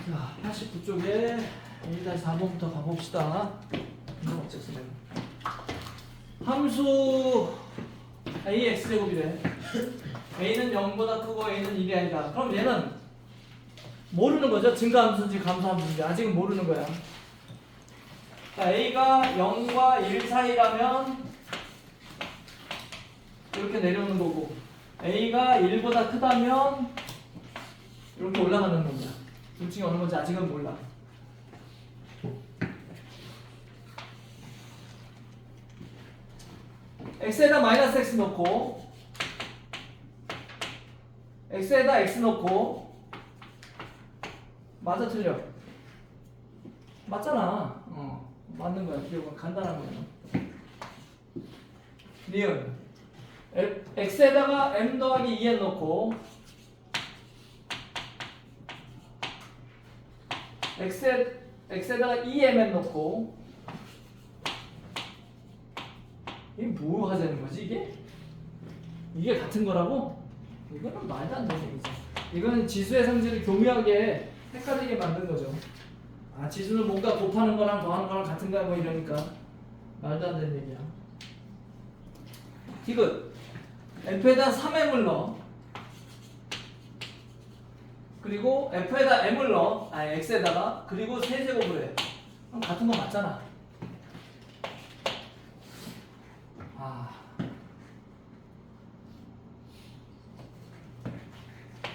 자, 89쪽에 1-4번부터 가봅시다. 이건 어째서 내가 함수 ax제곱이래. a는 0보다 크고 a는 1이 아니다. 그럼 얘는 모르는 거죠? 증가함수인지 감소함수인지 아직은 모르는 거야. 자, a가 0과 1 사이라면 이렇게 내려오는 거고, a가 1보다 크다면 이렇게 올라가는 겁니다. 둘 중에 어느 건지 아직은 몰라. x에다 마이너스 x 넣고, x에다 x 넣고, 맞아 틀려? 맞잖아. 맞는 거야. 기억은 간단한 거야. 니은 x에다가 m 더하기 2n 넣고, x에다가 2mn 넣고, 이게 뭐 하자는 거지 이게? 이게 같은 거라고? 이거는 말도 안 되는 얘기죠. 이거는 지수의 성질을 교묘하게 헷갈리게 만든 거죠. 아, 지수는 뭔가 곱하는 거랑 더하는 거랑 같은 거야 뭐 이러니까 말도 안 되는 얘기야. 디귿 f에다 3m을 넣어. 그리고 f에다 m을 넣어. 아니 x에다가. 그리고 세제곱을 해. 그럼 같은 거 맞잖아.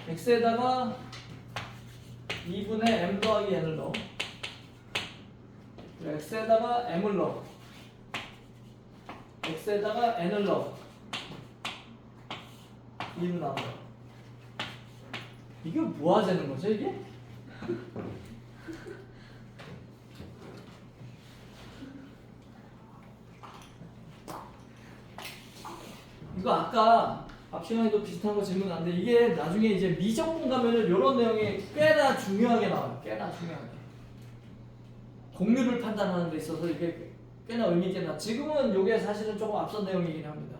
x에다가 2분의 m 더하기 n을 넣어. x에다가 m을 넣어. x에다가 n을 넣어. 2는 나와. 이게 뭐 하자는 거죠 이게? 이거 아까 앞 시간에도 비슷한 거 질문 나왔는데 이게 나중에 이제 미적분 가면은 이런 내용이 꽤나 중요하게 나와요. 꽤나 중요하게. 공률을 판단하는 데 있어서 이게 꽤나 의미 있게 나. 지금은 이게 사실은 조금 앞선 내용이긴 합니다.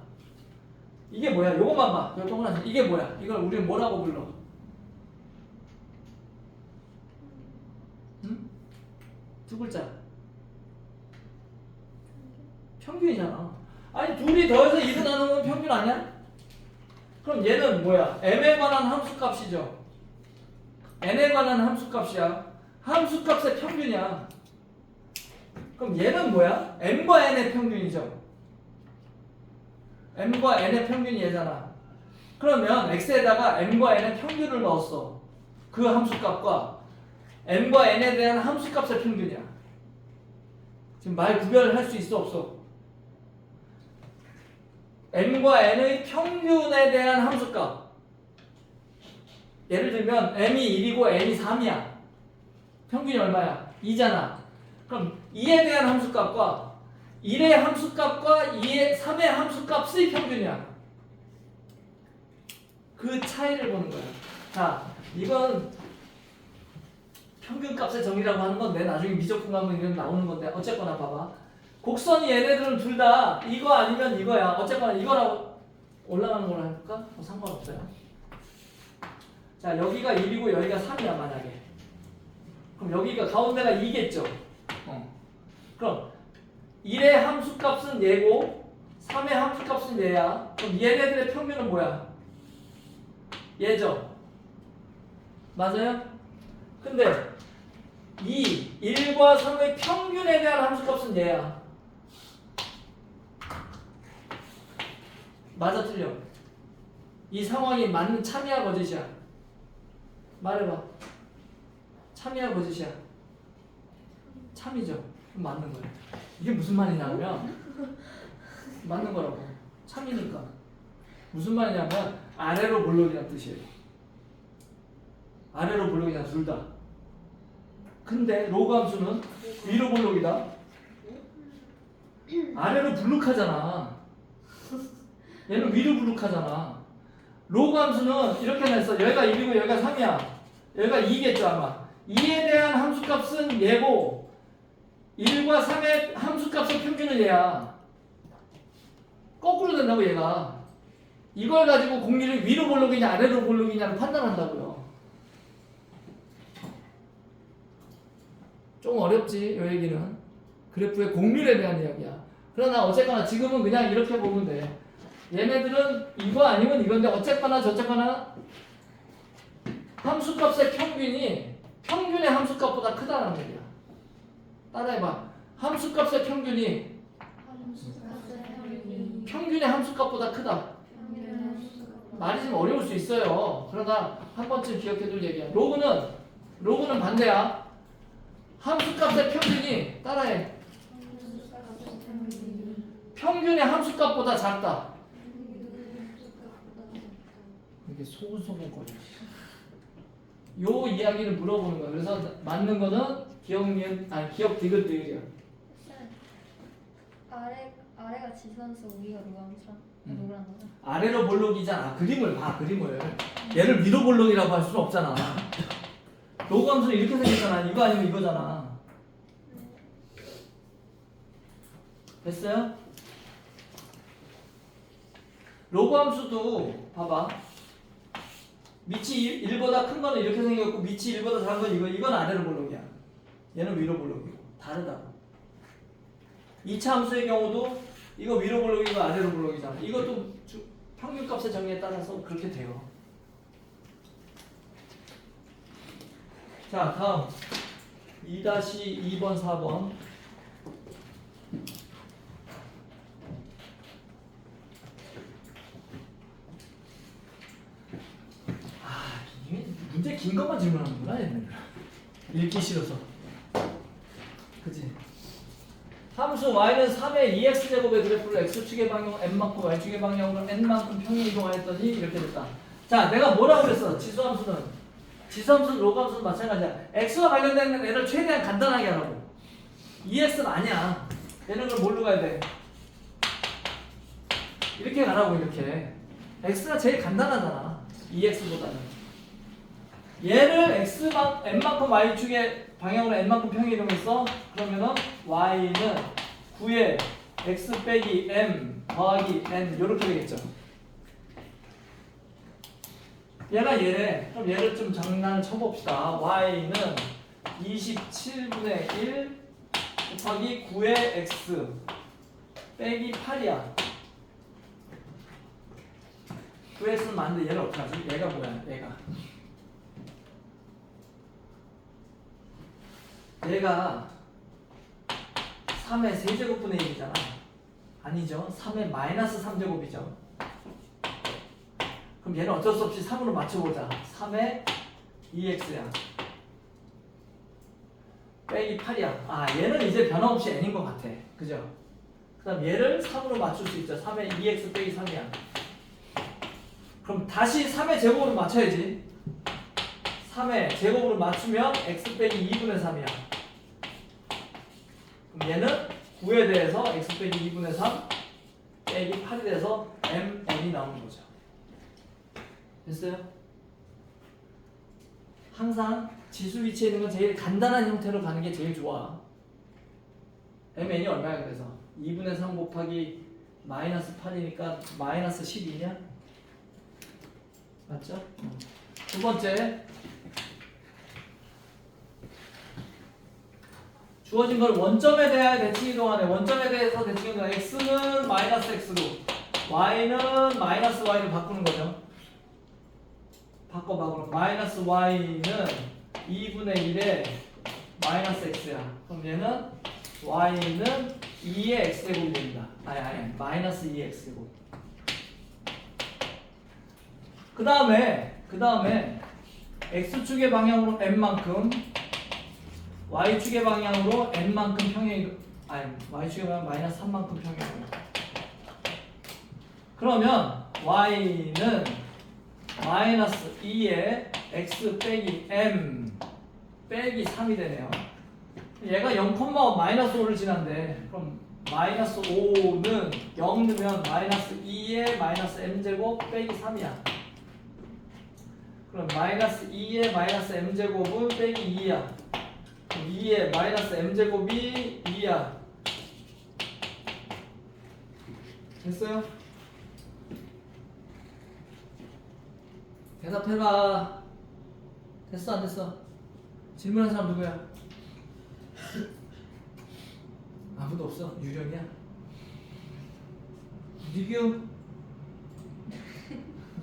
이게 뭐야? 요것만 봐. 요 동그란 이게 뭐야? 이걸 우리는 뭐라고 불러? 응? 두 글자. 평균이잖아. 아니 둘이 더해서 2로 나누면 평균 아니야? 그럼 얘는 뭐야? m에 관한 함수값이죠. n에 관한 함수값이야. 함수값의 평균이야. 그럼 얘는 뭐야? m과 n의 평균이죠. m과 n의 평균이 얘잖아. 그러면 x에다가 m과 n의 평균을 넣었어. 그 함수값과 m과 n에 대한 함수값의 평균이야. 지금 말 구별을 할 수 있어 없어? m과 n의 평균에 대한 함수값. 예를 들면 m이 1이고 n이 3이야. 평균이 얼마야? 2잖아. 그럼 2에 대한 함수값과 1의 함수값과 3의 함수값의 평균이야. 그 차이를 보는 거야. 자, 이건 평균값의 정의라고 하는 건데 나중에 미적분 가면 이런 나오는 건데 어쨌거나 봐봐. 곡선이 얘네들은 둘 다 이거 아니면 이거야. 어쨌거나 이거라고 올라가는 걸로 해볼까? 뭐 상관없어요. 자, 여기가 1이고 여기가 3이야 만약에. 그럼 여기가 가운데가 2겠죠. 그럼 1의 함수값은 얘고 3의 함수값은 얘야. 그럼 얘네들의 평균은 뭐야? 얘죠. 맞아요? 근데 1과 3의 평균에 대한 함수값은 얘야. 맞아 틀려? 이 상황이 맞는 참이야 거짓이야? 말해봐. 참이야 거짓이야? 참이죠. 그럼 맞는 거야. 이게 무슨 말이냐면 맞는 거라고. 참이니까. 무슨 말이냐면 아래로 볼록이란 뜻이에요. 아래로 볼록이냐 둘 다. 근데 로그 함수는 위로 볼록이다. 아래로 불룩하잖아. 얘는 위로 불룩하잖아. 로그 함수는 이렇게 냈어. 여기가 1이고 여기가 3이야. 여기가 2겠죠 아마. 2에 대한 함수값은 얘고 1과 3의 함수값의 평균은 얘야. 거꾸로 된다고 얘가. 이걸 가지고 공리를 위로 볼록이냐 아래로 볼록이냐를 판단한다고요. 좀 어렵지 이 얘기는. 그래프의 공률에 대한 이야기야. 그러나 어쨌거나 지금은 그냥 이렇게 보면 돼. 얘네들은 이거 아니면 이건데 어쨌거나 저쨌거나 함수값의 평균이 평균의 함수값보다 크다는 얘기야. 따라해봐. 함수값의 평균이 평균의 함수값보다 크다. 말이 좀 어려울 수 있어요. 그러나 한 번쯤 기억해둘 얘기야. 로그는 반대야. 함수값의 평균이 따라해. 평균의 함수값보다 작다. 이게 소근소근거려. 요 이야기를 물어보는 거야. 그래서 맞는 거는 기억 디귿. 아래가 지수함수 위가 로함수랑 노란 거죠. 아래로 볼록이잖아. 그림을 봐. 그림을. 얘를 위로 볼록이라고 할 수는 없잖아. 로그 함수는 이렇게 생겼잖아. 이거 아니면 이거잖아. 됐어요? 로그 함수도 봐봐. 밑이 1보다 큰 거는 이렇게 생겼고 밑이 1보다 작은 건 이건 아래로 볼록이야. 얘는 위로 볼록이고 다르다고. 2차 함수의 경우도 이거 위로 볼록이고 아래로 볼록이잖아. 이것도 평균값의 정의에 따라서 그렇게 돼요. 자, 다음 2-2번 4번. 문제 긴 것만 질문하는구나 얘네들. 읽기 싫어서. 그치? 함수 y는 3의 2x제곱의 그래프를 x축의 방향 n만큼 y축의 방향으로 n만큼 평행 이동하였더니 이렇게 됐다. 자, 내가 뭐라고 그랬어? 지수함수는 로그함수는 마찬가지야. x와 관련된 애를 최대한 간단하게 하라고. 2x는 아니야. 얘는 그럼 뭘로 가야 돼? 이렇게 가라고. 이렇게. x가 제일 간단하잖아. 2x보다는. 얘를 n만큼 y축의 방향으로 n만큼 평행 이동했어. 그러면은 y는 9에 x 빼기 m 더하기 n 이렇게 되겠죠. 얘가 얘래. 그럼 얘를 좀 장난을 쳐봅시다. y는 27분의 1 곱하기 9의 x 빼기 8이야. 9x는 맞는데 얘를 어떻게 하지? 얘가 뭐야? 얘가 3의 세제곱분의 1이잖아. 아니죠. 3의 마이너스 3제곱이죠. 그럼 얘는 어쩔 수 없이 3으로 맞춰보자. 3의 2x야. 빼기 8이야. 아, 얘는 이제 변함없이 n인 것 같아. 그죠? 그 다음 얘를 3으로 맞출 수 있죠. 3의 2x 빼기 3이야. 그럼 다시 3의 제곱으로 맞춰야지. 3의 제곱으로 맞추면 x 빼기 2분의 3이야. 그럼 얘는 9에 대해서 x 빼기 2분의 3 빼기 8이 돼서 mn이 나오는 거죠. 됐어요? 항상 지수 위치에 있는 건 제일 간단한 형태로 가는 게 제일 좋아. mn이 얼마야? 그래서 2분의 3 곱하기 마이너스 8이니까 마이너스 12냐? 맞죠? 두 번째, 주어진 걸 원점에 대하여 대칭 이동하네. 원점에 대해서 대칭 이동하네. x는 마이너스 x로 y는 마이너스 y로 바꾸는 거죠. 바꿔봐. 그럼 마이너스 y는 2분의 1에 마이너스 x야. 그럼 얘는 y는 2의 x제곱이 됩니다. 아니 마이너스 2의 x제곱. 그 다음에 x축의 방향으로 n만큼 y축의 방향으로 n만큼 평행 y축의 방향 마이너스 3만큼 평행. 그러면 y는 마이너스 2에 x 빼기 m 빼기 3이 되네요. 얘가 0, 마이너스 5를 지난대. 그럼 마이너스 5는 0 넣으면 마이너스 2에 마이너스 m제곱 빼기 3이야. 그럼 마이너스 2에 마이너스 m제곱은 빼기 2야. 2에 마이너스 m제곱이 2야. 됐어요? 대답해봐. 됐어 안 됐어? 질문한 사람 누구야? 아무도 없어. 유령이야. 뉴규.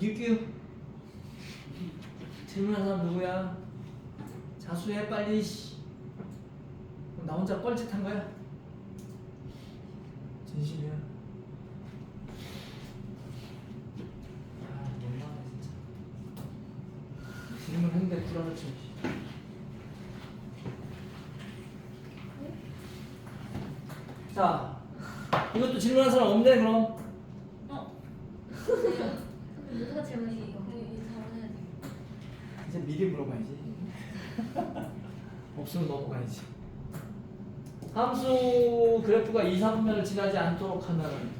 뉴규. 질문한 사람 누구야? 자수해 빨리. 씨. 나 혼자 뻘짓한 거야? 진심이야. 아 너무하네 진짜. 질문했는데 불안을 치. 자, 이것도 질문한 사람 없네 그럼. 누가 질문했어? 이제 미리 물어봐야지. 없으면 넘어가야지. 함수 그래프가 2, 3분면을 지나지 않도록 하면,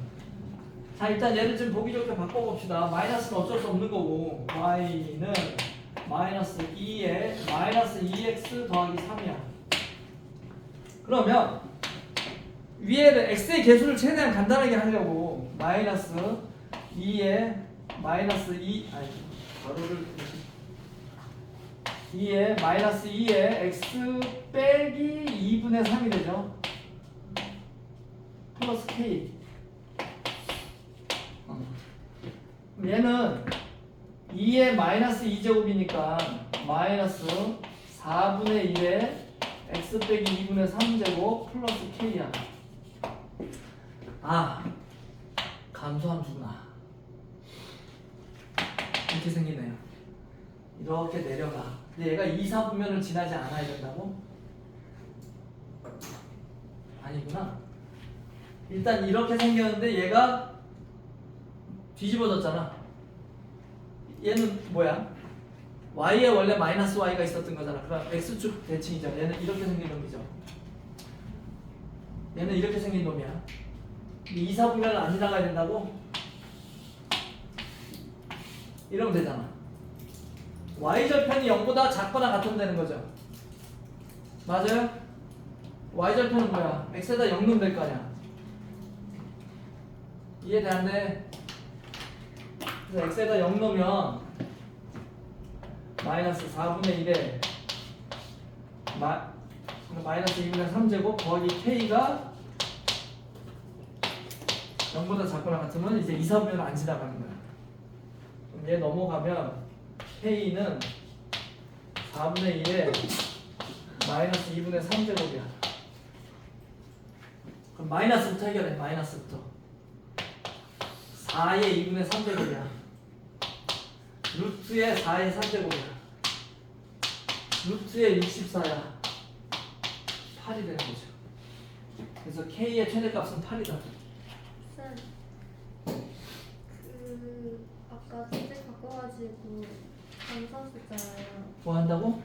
자 일단 얘를 좀 보기 좋게 바꿔봅시다. 마이너스는 어쩔 수 없는 거고, y는 마이너스 2에 마이너스 2x 더하기 3이야. 그러면 위에는 x의 개수를 최대한 간단하게 하려고 마이너스 2에 마이너스 2 아니 가로를 2에 마이너스 2에 x 빼기 2분의 3이 되죠. 플러스 k. 얘는 2에 마이너스 2제곱이니까 마이너스 4분의 1에 x 빼기 2분의 3제곱 플러스 k야. 아, 감소함수구나. 이렇게 생기네요. 이렇게 내려가. 근데 얘가 2, 4분면을 지나지 않아야 된다고? 아니구나. 일단 이렇게 생겼는데 얘가 뒤집어졌잖아. 얘는 뭐야? y에 원래 마이너스 y가 있었던 거잖아. 그럼 x축 대칭이죠. 얘는 이렇게 생긴 놈이죠. 얘는 이렇게 생긴 놈이야. 2, 4분면을 안 지나가야 된다고? 이러면 되잖아. y절편이 0보다 작거나 같으면 되는 거죠. 맞아요? y절편은 뭐야? x에다 0 넣으면 될 거 아니야. 이해되는데? 그래서 x에다 0 넣으면 마이너스 4분의 1에 마이너스 2분의 3제곱 더하기 k가 0보다 작거나 같으면 이제 2, 4분면을 안 지나가는 거야. 그럼 얘 넘어가면 k는 4분의 1에 마이너스 2분의 3제곱이야. 그럼 마이너스부터 해결해. 마이너스부터 4의 2분의 3제곱이야. 루트의 4의 3제곱이야. 루트의 64야. 8이 되는 거죠. 그래서 k의 최대값은 8이다. 쌤, 아까 책 바꿔가지고 감선 썼잖아요. 뭐 한다고?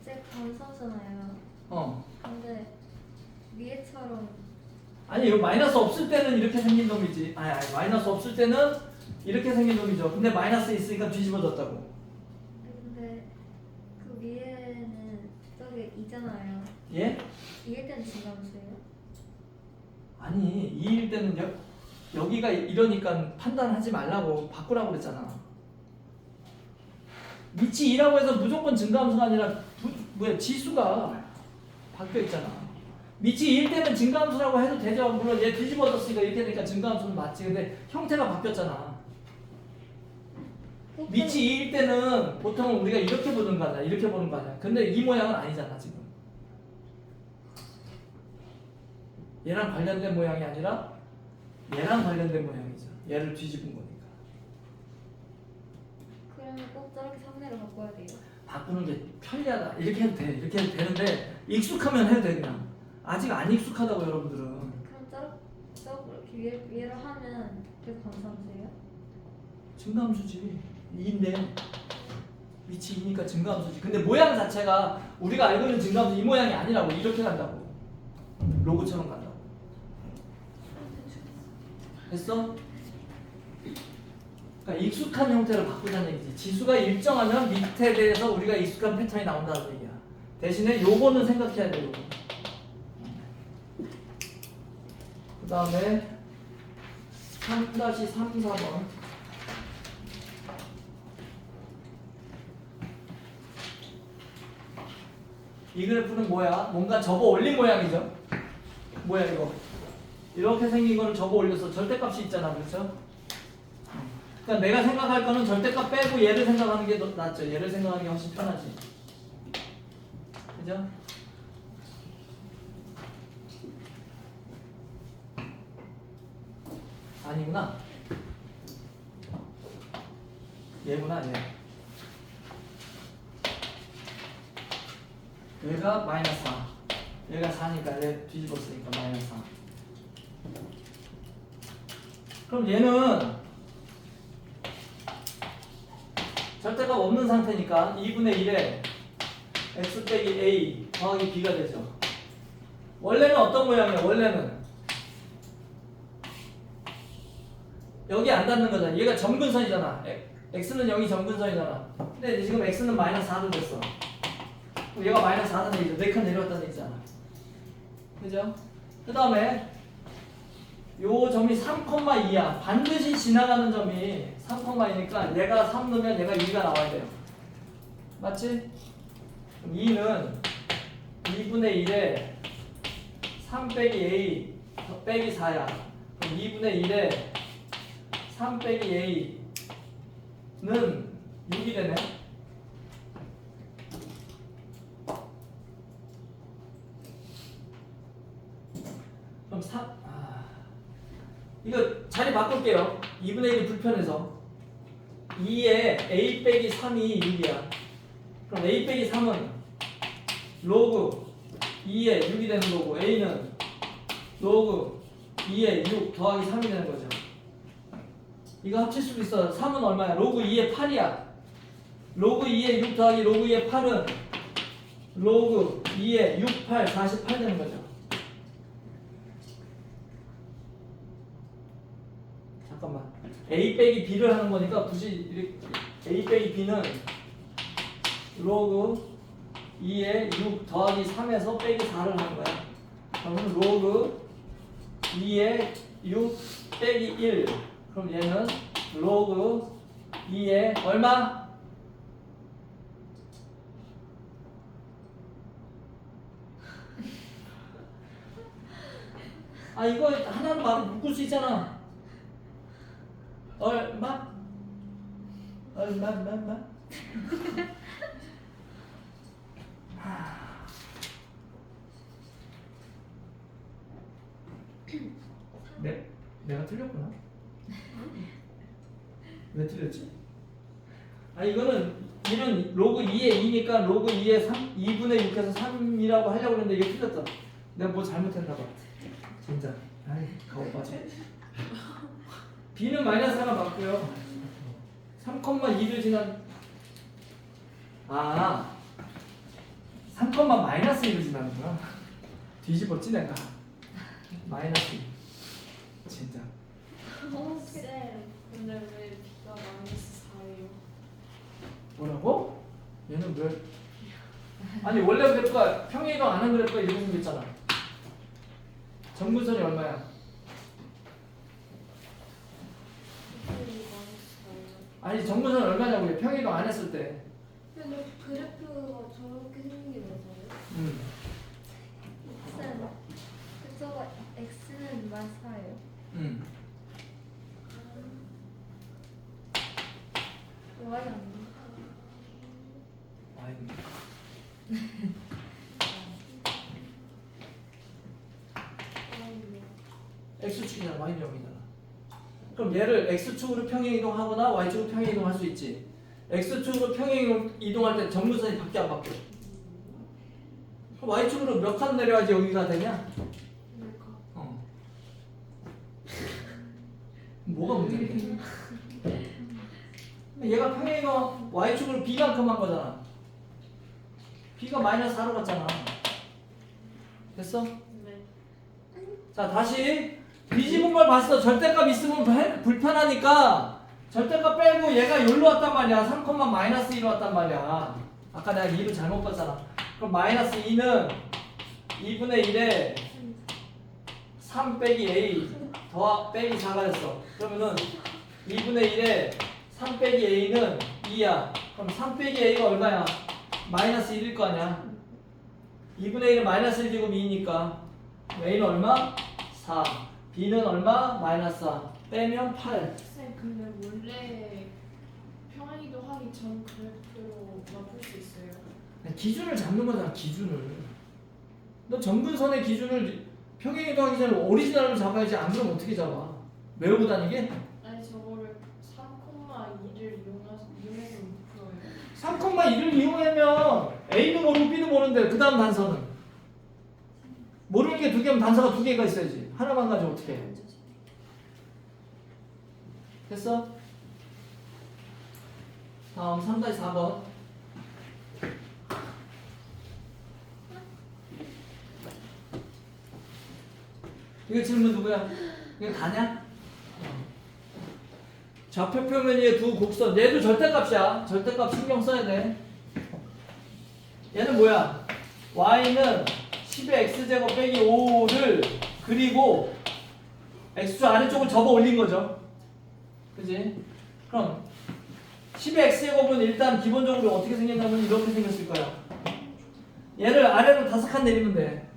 책 감선잖아요. 어. 근데 위에처럼 아니 이거 마이너스 없을 때는 이렇게 생긴 놈이지. 아니 마이너스 없을 때는 이렇게 생긴 놈이죠. 근데 마이너스 있으니까 뒤집어졌다고. 근데 그 위에는 저기 있잖아요. 예? 위에 때는 진감수예요? 아니 2일 때는 여기가 이러니까 판단하지 말라고 바꾸라고 그랬잖아. 밑이 2라고 해서 무조건 증가함수가 아니라 지수가 바뀌어 있잖아. 밑이 2일 때는 증가함수라고 해도 되죠. 물론 얘 뒤집어졌으니까 이렇게 되니까 증가함수는 맞지. 근데 형태가 바뀌었잖아. 밑이 2일 때는 보통 우리가 이렇게 보는 거 아니야. 이렇게 보는 거 아니야. 근데 이 모양은 아니잖아 지금. 얘랑 관련된 모양이 아니라 얘랑 관련된 모양이죠. 얘를 뒤집은 거니까. 그러면 꼭 저렇게 3대를 바꿔야 돼요? 바꾸는 게 편리하다. 이렇게 해도 돼. 이렇게 해도 되는데 익숙하면 해도 돼 그냥. 아직 안 익숙하다고 여러분들은. 그럼 저렇게 위로 하면 그게 감선수예요? 증가함수지. 2인데 위치 2니까 증가함수지. 근데 모양 자체가 우리가 알고 있는 증가함수 이 모양이 아니라고. 이렇게 간다고. 로고처럼 간다고. 됐어? 그러니까 익숙한 형태로 바꾸자는 얘기지. 지수가 일정하면 밑에 대해서 우리가 익숙한 패턴이 나온다는 얘기야. 대신에 요거는 생각해야 돼. 요거. 그 다음에 3-3-4번 이 그래프는 뭐야? 뭔가 접어 올린 모양이죠. 뭐야 이거? 이렇게 생긴 거는 접어 올려서 절대값이 있잖아, 그렇죠? 그러니까 내가 생각할 거는 절대값 빼고 얘를 생각하는 게 낫죠. 얘를 생각하는 게 훨씬 편하지. 그죠? 아니구나. 얘구나, 얘. 얘가 마이너스 4. 얘가 4니까 얘 뒤집었으니까 마이너스 4. 그럼 얘는 절대값 없는 상태니까 2분의 1에 x 빼기 a 더하기 b가 되죠. 원래는 어떤 모양이야? 원래는 여기 안 닿는 거잖아. 얘가 점근선이잖아. x는 0이 점근선이잖아. 근데 지금 x는 마이너스 4도 됐어. 그럼 얘가 마이너스 4는 얘기죠. 4칸 내려왔다는 얘기잖아. 그죠? 그 다음에 요 점이 3,2야. 반드시 지나가는 점이 3,2니까 얘가 3 넣으면 얘가 2가 나와야 돼요. 맞지? 그럼 2는 2분의 1에 3 빼기 a 빼기 4야. 그럼 2분의 1에 3 빼기 a는 6이 되네. 그럼 3 이거 자리 바꿀게요. 2분의 1이 불편해서 2에 a 빼기 3이 6이야. 그럼 a 빼기 3은 로그 2에 6이 되는 거고 a는 로그 2에 6 더하기 3이 되는 거죠. 이거 합칠 수도 있어. 3은 얼마야? 로그 2에 8이야. 로그 2에 6 더하기 로그 2에 8은 로그 2에 6, 8, 48 되는 거죠. 잠깐만. a 빼기 b를 하는 거니까 굳이 이렇게 a 빼기 b는 로그 2에 6 더하기 3에서 빼기 4를 하는 거야. 그러면 로그 2에 6 빼기 1. 그럼 얘는 로그 2에 얼마? 아 이거 하나로 바로 묶을 수 있잖아. 얼마? 얼마? 네? 내가 틀렸구나. 왜 틀렸지? 아 이거는 얘는 로그 2에 2니까 로그 2에 3, 2분의 6에서 3이라고 하려고 했는데 이게 틀렸다. 내가 뭐 잘못했나 봐. 진짜. 아이 가오 빠져. b는 마이너스 하나 맞고요. 3,2를 지난 3, 마이너스 1을 지나는구나. 뒤집었지 내가. 마이너스 2. 진짜. 쌤, 근데 왜 B가 마이너스 4예요? 뭐라고? 얘는 왜? 아니 원래 그래프가 평행이동 안 한 그래프가 이렇게 생겼잖아. 점근선이 얼마야? 아니 점근선이 얼마냐고. 평행이동 안 했을 때. 근데 그래프가 저렇게 생긴 게 맞아요? 쌤, 그저거 X는 맞아요? Y가 안 돼. X축이잖아. Y는 0이잖아. 그럼 얘를 X축으로 평행이동하거나 Y축으로 평행이동할 수 있지. X축으로 평행이동할 때 점근선이 밖에 안 바뀌어. 그럼 Y축으로 몇 칸 내려야지 여기가 되냐? 뭐가 문제인데? 얘가 평행이동 Y축으로 B만큼 한 거잖아. B가 마이너스 4로 갔잖아. 됐어? 네. 자 다시 뒤집은 걸 봤어. 절대값 있으면 불편하니까 절대값 빼고 얘가 여기로 왔단 말이야. 3, 마이너스 1로 왔단 말이야. 아까 내가 2를 잘못 봤잖아. 그럼 마이너스 2는 2분의 1에 3 빼기 a 더 빼기 4가 됐어. 그러면은 2분의 1에 3 빼기 a는 2야. 그럼 3 빼기 a가 얼마야? 마이너스 1일 거 아니야. 2분의 1은 마이너스 1 제곱 2니까 A는 얼마? 4. B는 얼마? 마이너스 4. 빼면 8. 쌤 근데 원래 평행이동 하기 전 그래프로만 풀 수 있어요? 기준을 잡는 거잖아, 기준을. 너 정근선의 기준을 평행이동 하기 전에 오리지널을 잡아야지. 안 그러면 어떻게 잡아? 외우고 다니게? 아니 저거를 3,2를 이용해서 못 풀어요. 3,2를 이용하면 A도 모르고 B도 모르는데 그 다음 단서는? 모르는 게 두 개면 단서가 두 개가 있어야지. 하나만 가지고 어떻게 해? 됐어? 다음 3-4번. 이거 질문 누구야? 이거 다냐? 좌표표면 위에 두 곡선. 얘도 절대값이야. 절대값 신경 써야 돼. 얘는 뭐야? y는 10의 x제곱 빼기 5를 그리고 x축 아래쪽을 접어 올린 거죠. 그지? 그럼 10의 x제곱은 일단 기본적으로 어떻게 생겼냐면 이렇게 생겼을 거야. 얘를 아래로 5칸 내리면 돼.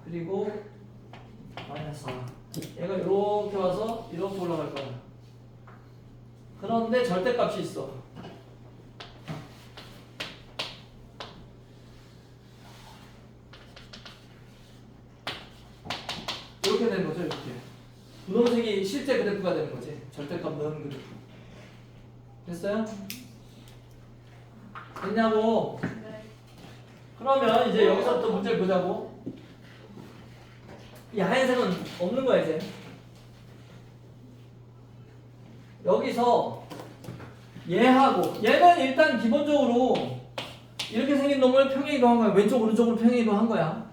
그리고 마이너스 4. 얘가 이렇게 와서 이렇게 올라갈 거야. 그런데 절대값이 있어. 이렇게 되는 거죠, 이렇게. 분홍색이 실제 그래프가 되는 거지. 절대값 넣은 그래프. 됐어요? 됐냐고? 네. 그러면 이제 여기서부터 문제를 보자고. 이 하얀색은 없는 거야, 이제. 여기서 얘하고 얘는 일단 기본적으로 이렇게 생긴 놈을 평행이동한 거야. 왼쪽 오른쪽으로 평행이동한 거야.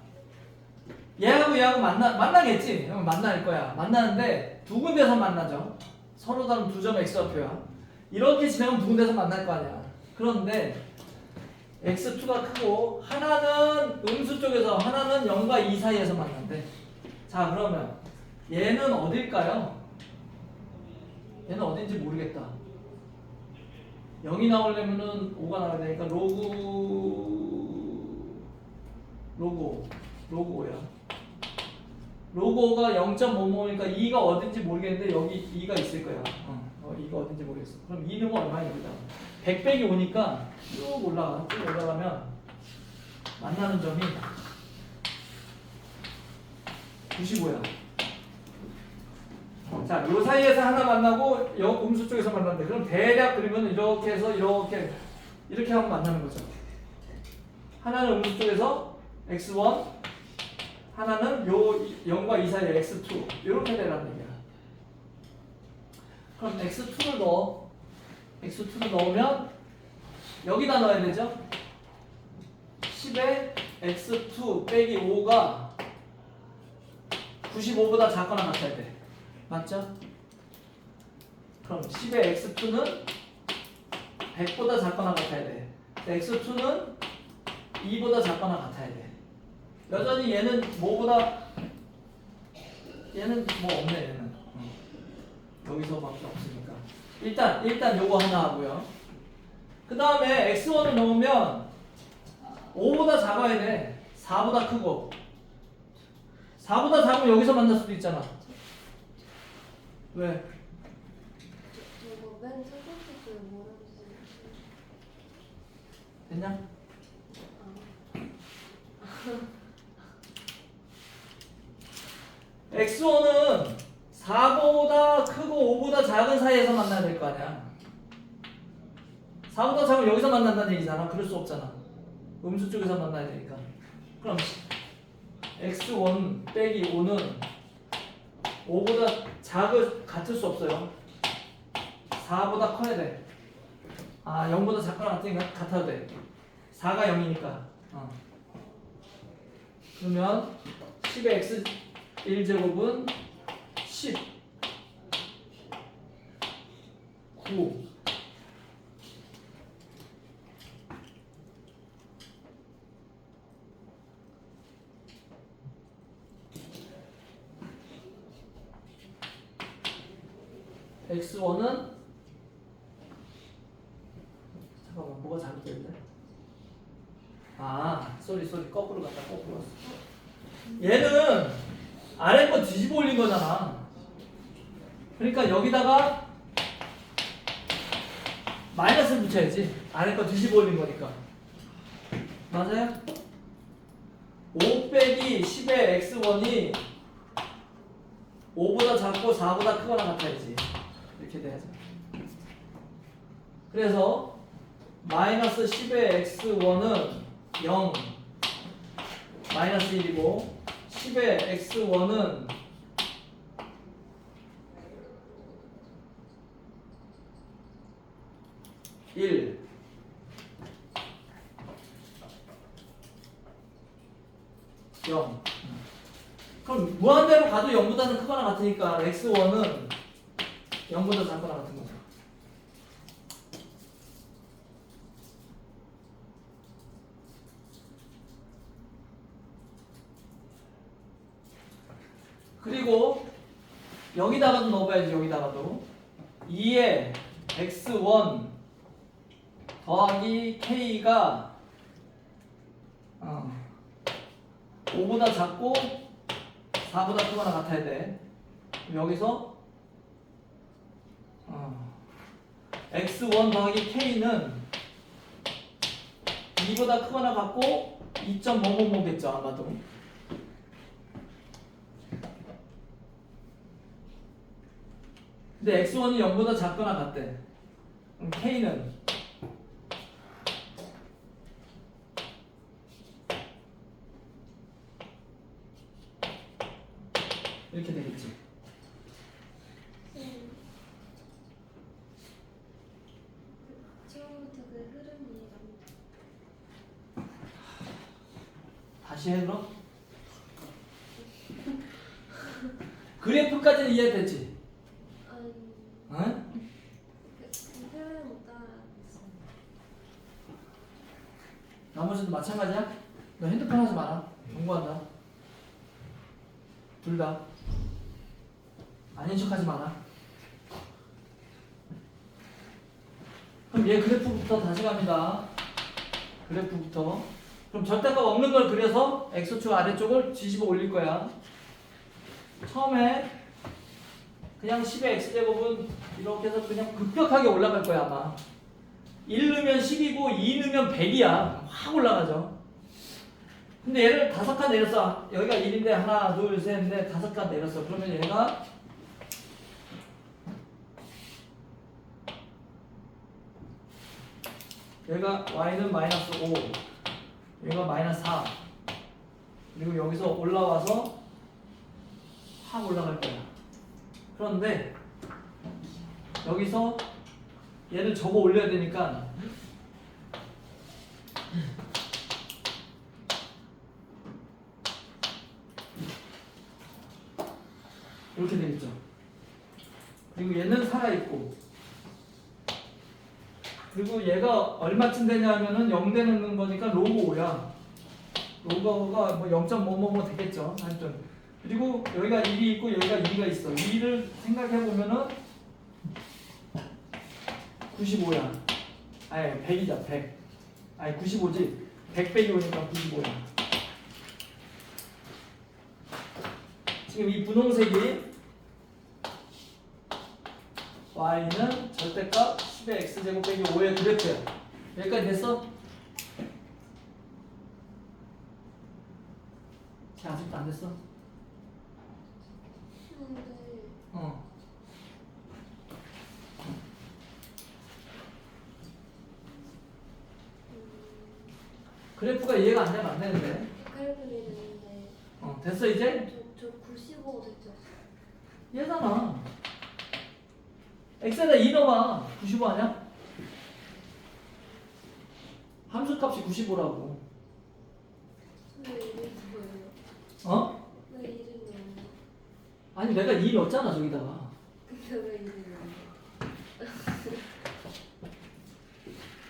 얘하고 만나겠지. 형 만날 거야. 만나는데 두 군데서 만나죠. 서로 다른 두 점 x좌표야. 이렇게 지나면 두 군데서 만날 거 아니야. 그런데 x2가 크고 하나는 음수 쪽에서 하나는 0과 2 사이에서 만난대. 자, 그러면 얘는 어딜까요? 얘는 어딘지 모르겠다. 0이 나오려면은 5가 나와야 되니까 로그 5야. 로그 5가 0.55니까 2가 어딘지 모르겠는데 여기 2가 있을 거야. 2가 어딘지 모르겠어. 그럼 2는 얼마야 여기다? 100 빼기 5니까 쭉 올라가면 만나는 점이 95야. 자, 요 사이에서 하나 만나고 요 음수 쪽에서 만났는데 그럼 대략 그러면 이렇게 해서 이렇게 하면 만나는 거죠. 하나는 음수 쪽에서 x1, 하나는 요 0과 2 사이에 x2 이렇게 되라는 얘기야. 그럼 x2를 넣으면 여기다 넣어야 되죠. 10에 x2 빼기 5가 95보다 작거나 같아야 돼. 맞죠? 그럼 10의 x2는 100보다 작거나 같아야 돼. x2는 2보다 작거나 같아야 돼. 여전히 얘는 뭐보다 얘는 뭐 없네. 얘는 여기서밖에 없으니까 일단 요거 하나 하고요. 그 다음에 x1을 넣으면 5보다 작아야 돼. 4보다 크고 4보다 작으면 여기서 만날 수도 있잖아. 왜? 저거 맨 첫 번째 줄 모르겠어요. 됐냐? x1은 4보다 크고 5보다 작은 사이에서 만나야 될 거 아니야. 4보다 작으면 여기서 만난다는 얘기잖아. 그럴 수 없잖아. 음수 쪽에서 만나야 되니까. 그럼 x1 빼기 5는 5보다 같을 수 없어요. 4보다 커야 돼. 0보다 작거나 같아도 돼. 4가 0이니까. 그러면 10의 x1제곱은 10 9 9 x1은 잠깐만 뭐가 잘못됐네. 아 쏘리 거꾸로 갔다 거꾸로 왔어. 얘는 아래 거 뒤집어 올린 거잖아. 그러니까 여기다가 마이너스를 붙여야지. 아래 거 뒤집어 올린 거니까. 맞아요? 5 빼기 10의 x1이 5보다 작고 4보다 크거나 같아야지. 이렇게 돼야죠. 그래서 마이너스 10의 x1은 0 마이너스 1이고 10의 x1은 1 0 그럼 무한대로 가도 0보다는 크거나 같으니까 x1은 0보다 작거나 같은 거죠. 그리고 여기다가도 넣어봐야지. 여기다가도 2의 x1 더하기 k가 5보다 작고 4보다 크거나 같아야 돼. 여기서 x1 더하기 k는 2보다 크거나 같고 2.5겠죠 아마도. 근데 x1이 0보다 작거나 같대. 그럼 k는 이렇게 되겠지. 처음부터 그 흐름이 다시 해 그럼. 그래프까지는 이해됐지? 아니 응? 그 흐름 못 따라갔어. 나머지도 마찬가지야? 너 핸드폰 하지 마라. 경고한다. 둘 다. 아닌 척 하지 마라. 그럼 얘 그래프부터 다시 갑니다. 그래프부터. 그럼 절대값 없는 걸 그려서 x축 아래쪽을 뒤집어 올릴 거야. 처음에 그냥 10의 x제곱은 이렇게 해서 그냥 급격하게 올라갈 거야 아마. 1 넣으면 10이고 2 넣으면 100이야. 확 올라가죠. 근데 얘를 5칸 내렸어. 여기가 1인데 하나 둘 셋 넷 5칸 내렸어. 그러면 얘가 y는 마이너스 5 얘가 마이너스 4 그리고 여기서 올라와서 확 올라갈 거야. 그런데 여기서 얘를 접어 올려야 되니까 이렇게 되겠죠. 그리고 얘는 살아있고 그리고 얘가 얼마쯤 되냐면은 0 되는 거니까 로그 5야. 로그가 뭐 0.뭐뭐뭐 되겠죠. 하여튼. 그리고 여기가 1이 있고 여기가 2가 있어. 2를 생각해 보면은 95야. 아니 100이다. 100. 아니 95지. 100 빼기 오니까 95야. 지금 이 분홍색이 y는 절대값 10의 x제곱 빼기 5의 그래프야. 여기까지 됐어? 아직도 안 됐어? 근데 그래프가 이해가 안 되면 안 되는데. 그래프는 되는데 됐어 이제? 저 95 됐죠? 얘잖아. x에다 2 넣어봐. 95 아니야? 함수값이 95라고. 왜 이름이 뭐예요? 어? 왜 이름이 없나? 아니 내가 2 넣었잖아 저기다가. 근데 왜 이름이 없나?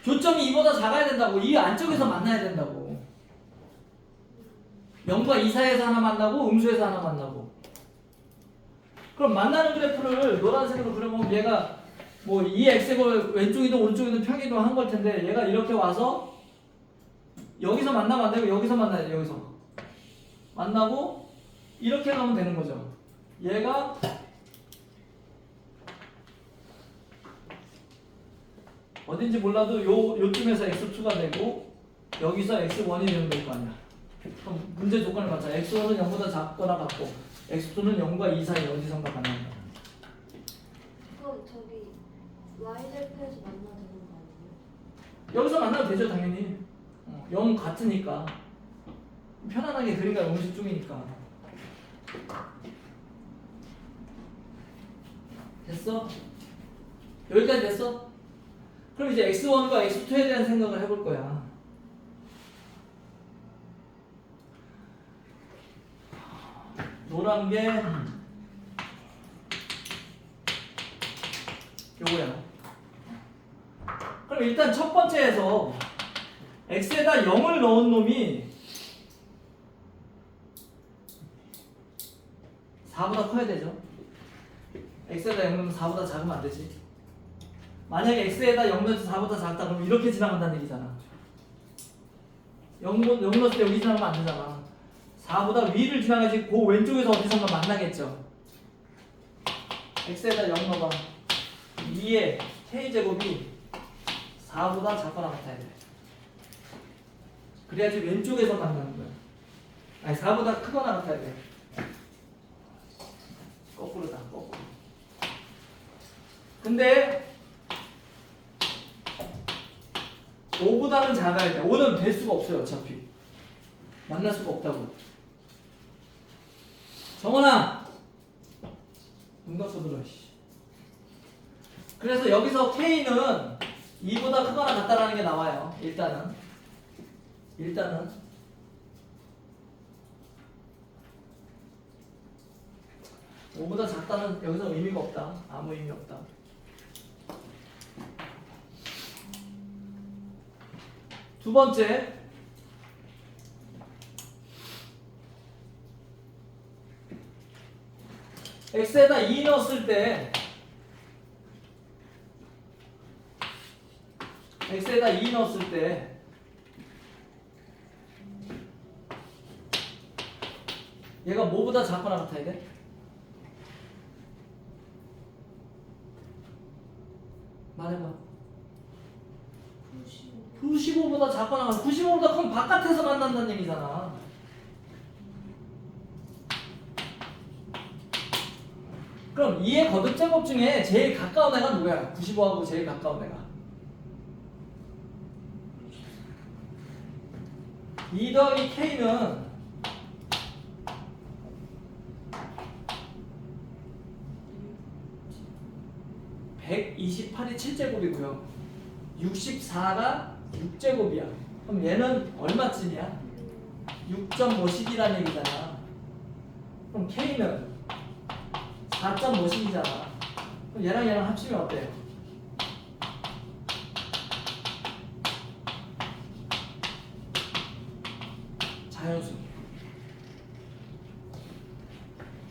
교점이 2보다 작아야 된다고. 이 안쪽에서 만나야 된다고. 0과 2 사이에서 하나 만나고 음수에서 하나 만나고. 그럼 만나는 그래프를 노란색으로 그려보면 얘가 뭐 이 x가 왼쪽이든 오른쪽이든 평행이동 한 걸 텐데 얘가 이렇게 와서 여기서 만나면 안 되고 여기서 만나야 돼. 여기서 만나고 이렇게 가면 되는 거죠. 얘가 어딘지 몰라도 요쯤에서 x2가 되고 여기서 x1이 되면 될 거 아니야. 그럼 문제 조건을 맞자. x1은 0보다 작거나 같고 x2는 0과 2 사이 어디선가 만난다. 그럼 저기 y절편에서 만나야 되는 거 아니에요? 여기서 만나면 되죠 당연히. 0 같으니까 편안하게 그림과 음식 중이니까. 됐어? 여기까지 됐어? 그럼 이제 x1과 x2에 대한 생각을 해볼 거야. 노란 게 요거야. 그럼 일단 첫 번째에서 x에다 0을 넣은 놈이 4보다 커야 되죠. x에다 0 넣으면 4보다 작으면 안 되지. 만약에 x에다 0 넣어서 4보다 작다 그러면 이렇게 지나간다는 얘기잖아. 0 넣었을 때 여기 지나가면 안 되잖아. 4보다 위를 지나가지 그 왼쪽에서 어디선가 만나겠죠. x에다 0 넣어봐. 2의 k제곱이 4보다 작거나 같아야 돼. 그래야지 왼쪽에서 만나는 거야. 아니 4보다 크거나 같아야 돼. 거꾸로다. 거꾸로. 근데 5보다는 작아야 돼. 5는 될 수가 없어요. 어차피 만날 수가 없다고. 정원아 눈 감고 들어. 그래서 여기서 K는 2보다 크거나 같다라는 게 나와요. 일단은 5보다 작다는 여기서 의미가 없다. 아무 의미 없다. 두 번째, x에다 2 넣었을 때 x에다 2 넣었을 때 얘가 뭐보다 작거나 같아야 돼? 말해봐. 95보다 작거나 같아. 95보다 그럼 바깥에서 만난다는 얘기잖아. 그럼 2의 거듭제곱 중에 제일 가까운 애가 누구야? 95하고 제일 가까운 애가 2 더하기 K는 128이 7제곱이고요 64가 6제곱이야. 그럼 얘는 얼마쯤이야? 6.5씩이라는 얘기잖아. 그럼 K는 4.5씩이잖아. 그럼 얘랑 합치면 어때요? 자연수.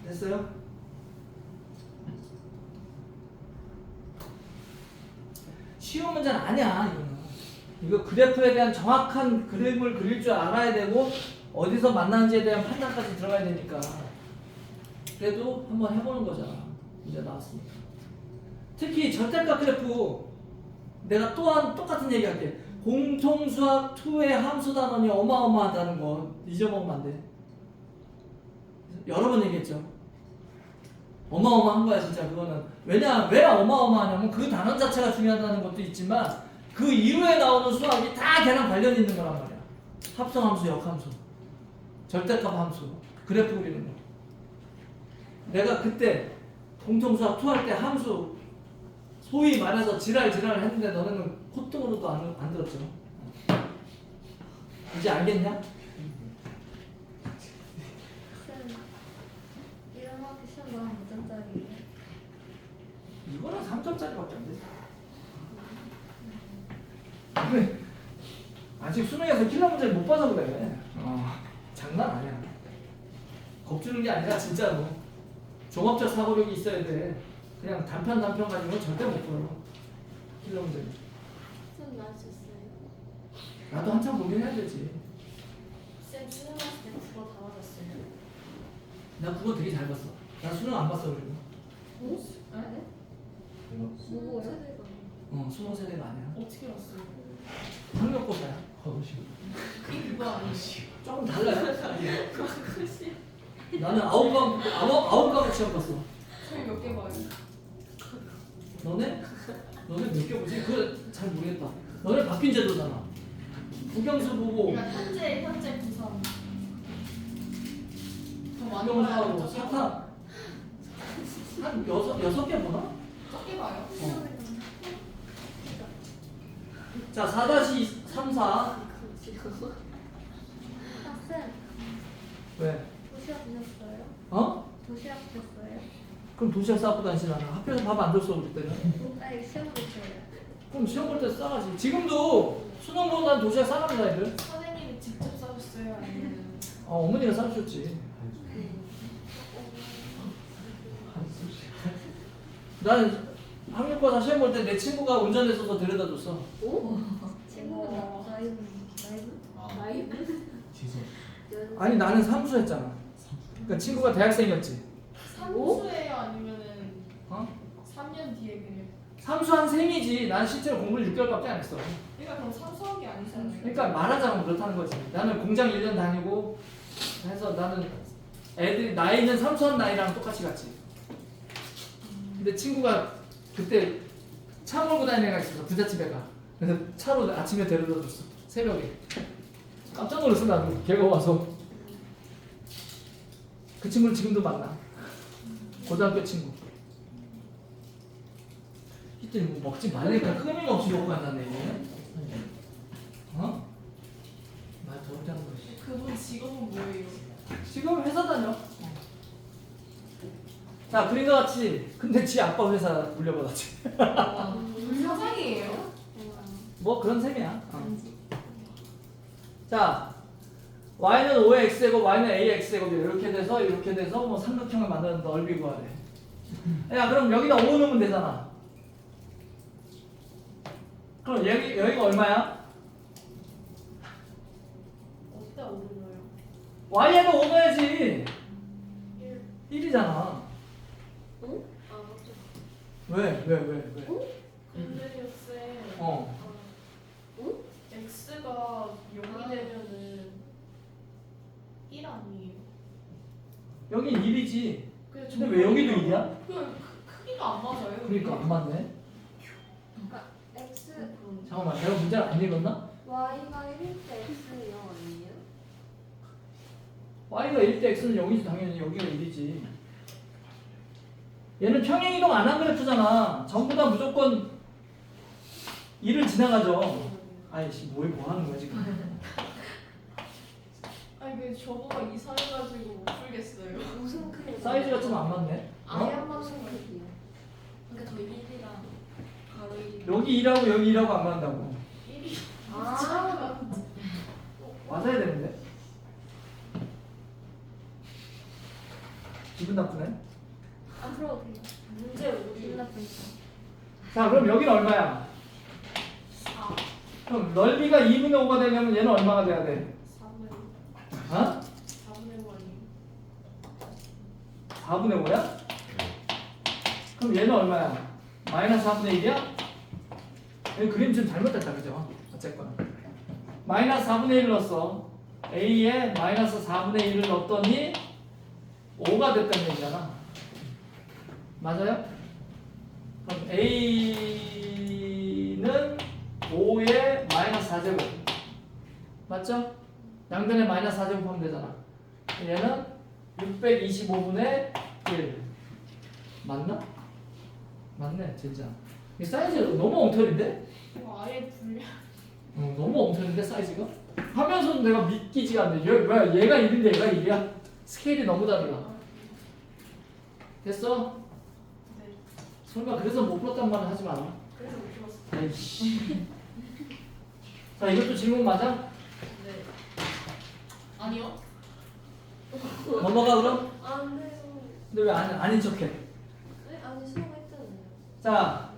됐어요? 쉬운 문제는 아니야. 이거는. 이거 그래프에 대한 정확한 그림을 그릴 줄 알아야 되고 어디서 만나는지에 대한 판단까지 들어가야 되니까. 그래도 한번 해보는 거잖아. 문제 나왔으니까. 특히 절대값 그래프 내가 또한 똑같은 얘기 할게. 공통수학 2의 함수 단원이 어마어마하다는 거 잊어먹으면 안 돼. 여러 번 얘기했죠. 어마어마한 거야 진짜 그거는. 왜 어마어마하냐면 그 단원 자체가 중요하다는 것도 있지만 그 이후에 나오는 수학이 다 걔랑 관련이 있는 거란 말이야. 합성함수, 역함수, 절대값 함수, 그래프 그리는 거. 내가 그때 공통수학 2 할 때 함수 소위 말해서 지랄 했는데 너네는 콧등으로도 안 들었죠. 이제 알겠냐? 쌤, 이런 학기 시험 나면 몇 점짜리예요? 이거는 3점짜리밖에 안 돼. 근데 아직 수능에서 킬러 문제를 못 봐서 그래. 장난 아니야. 겁주는 게 아니라 진짜로. 종합적 사고력이 있어야 돼. 그냥 단편 가지고는 절대 못 풀어. 킬러 문제. 쌤 맞으셨어요? 나도 한참 고민해야 되지. 쌤 수능 봤을 때 국어 다 맞았어요? 나 그거 되게 잘 봤어. 나 수능 안 봤어 그리고. 오? 네? 뭐고요? 수능 세대가 아니야. 어떻게 왔어요? 학력고사야. 그게 그거 아니에요? 조금 달라요. 나는 아홉 과목 시험 봤어. 쌤 몇 개 봐요? 너네 몇 개 보지? 그거 잘 모르겠다. 너네 바뀐 제도잖아. 국영수 보고 그러니까 현재 부산 더 많이 국영수하고 봐요? 사탐 한 여섯 개 보나? 적게 봐요? 자 4-34 아, 쌤 왜? 도시락 드셨어요? 어? 도시락 드셨어요? 그럼 도시락 싸고 다니시나? 학교에서 밥 안 줬어 우리 때는. 아니 시험 보셔요. 그럼 시험 볼 때 싸가지. 지금도 수능보다 도시락 싸갑니다 애들. 선생님이 직접 싸줬어요? 아니면 어머니가 싸주셨지. 난 학력고사 시험 볼 때 내 친구가 운전해서 데려다 줬어. 오? 친구가 라이브? 아니 나는 삼수했잖아. 그러니까 친구가 대학생이었지. 삼수예요? 아니면은 어? 3년 뒤에 그냥 삼수한 셈이지. 난 실제로 공부를 6개월밖에 안 했어. 그러니까 그럼 삼수한 게 아니잖아요. 그러니까 말하자면 그렇다는 거지. 나는 공장 1년 다니고 해서 나는 애들이 나이는 삼수한 나이랑 똑같이 갔지. 근데 친구가 그때 차 몰고 다니는 애가 있었어. 부잣집에 가. 그래서 차로 아침에 데려다 줬어. 새벽에. 깜짝 놀랐어 나도. 걔가 와서. 그 친구를 지금도 만나. 고등학교 친구. 이때 뭐 먹지 말라니까 끊임없이 욕 한다네. 어? 말 더럽게 하는 거지. 그분 직업은 뭐예요? 지금 회사 다녀. 자, 그린 거 같이. 근데 지 아빠 회사 물려받았지. 사장이에요? 뭐 그런 셈이야. 자, y는 5의 x제곱, y는 a의 x제곱이야. 이렇게 돼서 뭐 삼각형을 만드는 넓이 구하래. 야, 그럼 여기다 5 넣으면 되잖아. 그럼 여기가 얼마야? 어디다 오르나요? y에도 5 넣어야지. 1이잖아. 응? 아 맞죠. 왜? 근데요 쌤 어. x가 0이 되면은 1 아니에요? 여긴 1이지. 근데 근데 왜 여기도 1이야? 그 크기가 안 맞아요. 그러니까 안 맞네. 그러니까 x 잠깐만, 내가 문제를 안 읽었나? y가 1일 때 x 0 아니에요? y가 1대 x는 0이지 당연히 여기가 1이지. 얘는 평행이동 안 한 그래프잖아. 전부 다 무조건 1을 지나가죠. 아이씨 뭐 하는 거야 지금. 아니 그 저보고 이상해가지고 못 풀겠어요. 무슨 크기? 사이즈가 좀 안 맞네. 아예 어? 안 맞는 크기요. 그러니까 저 1이랑 가로 1. 여기 2라고 여기 2라고 안 맞는다고. 1이 아. 맞아야 되는데. 기분 나쁘네. 앞으로 문제 기분 나쁘니까. 자 그럼 여기는 얼마야? 4 그럼 넓이가 2분의 5가 되려면 얘는 얼마가 돼야 돼? 4분의 5 어? 4분의 5 아니에요? 4분의 5야? 그럼 얘는 얼마야? 마이너스 4분의 1이야? 여기 그림 좀 잘못됐다 그죠? 어쨌거나 마이너스 4분의 1을 넣었어. A에 마이너스 4분의 1을 넣었더니 5가 됐다는 얘기잖아. 맞아요? 그럼 A는 5에 마이너스 4제곱 맞죠? 양변에 마이너스 4제곱 하면 되잖아. 얘는 625분의 1 맞나? 맞네 진짜. 이 사이즈 너무 엉터리인데? 이거 아예 불려. 너무 엉터리인데 사이즈가? 하면서도 내가 믿기지가 않네. 뭐야 얘가 1인데 얘가 1이야? 스케일이 너무 다르다. 됐어? 네. 설마 그래서 못 풀었단 말은 하지 마라. 그래서 못 풀었어요. 아이씨. 자 이것도 질문 맞아? 네. 아니요. 넘어가 그럼? 안 돼요. 근데 왜 아닌 척해? 네? 아니 수업 했잖아요. 자,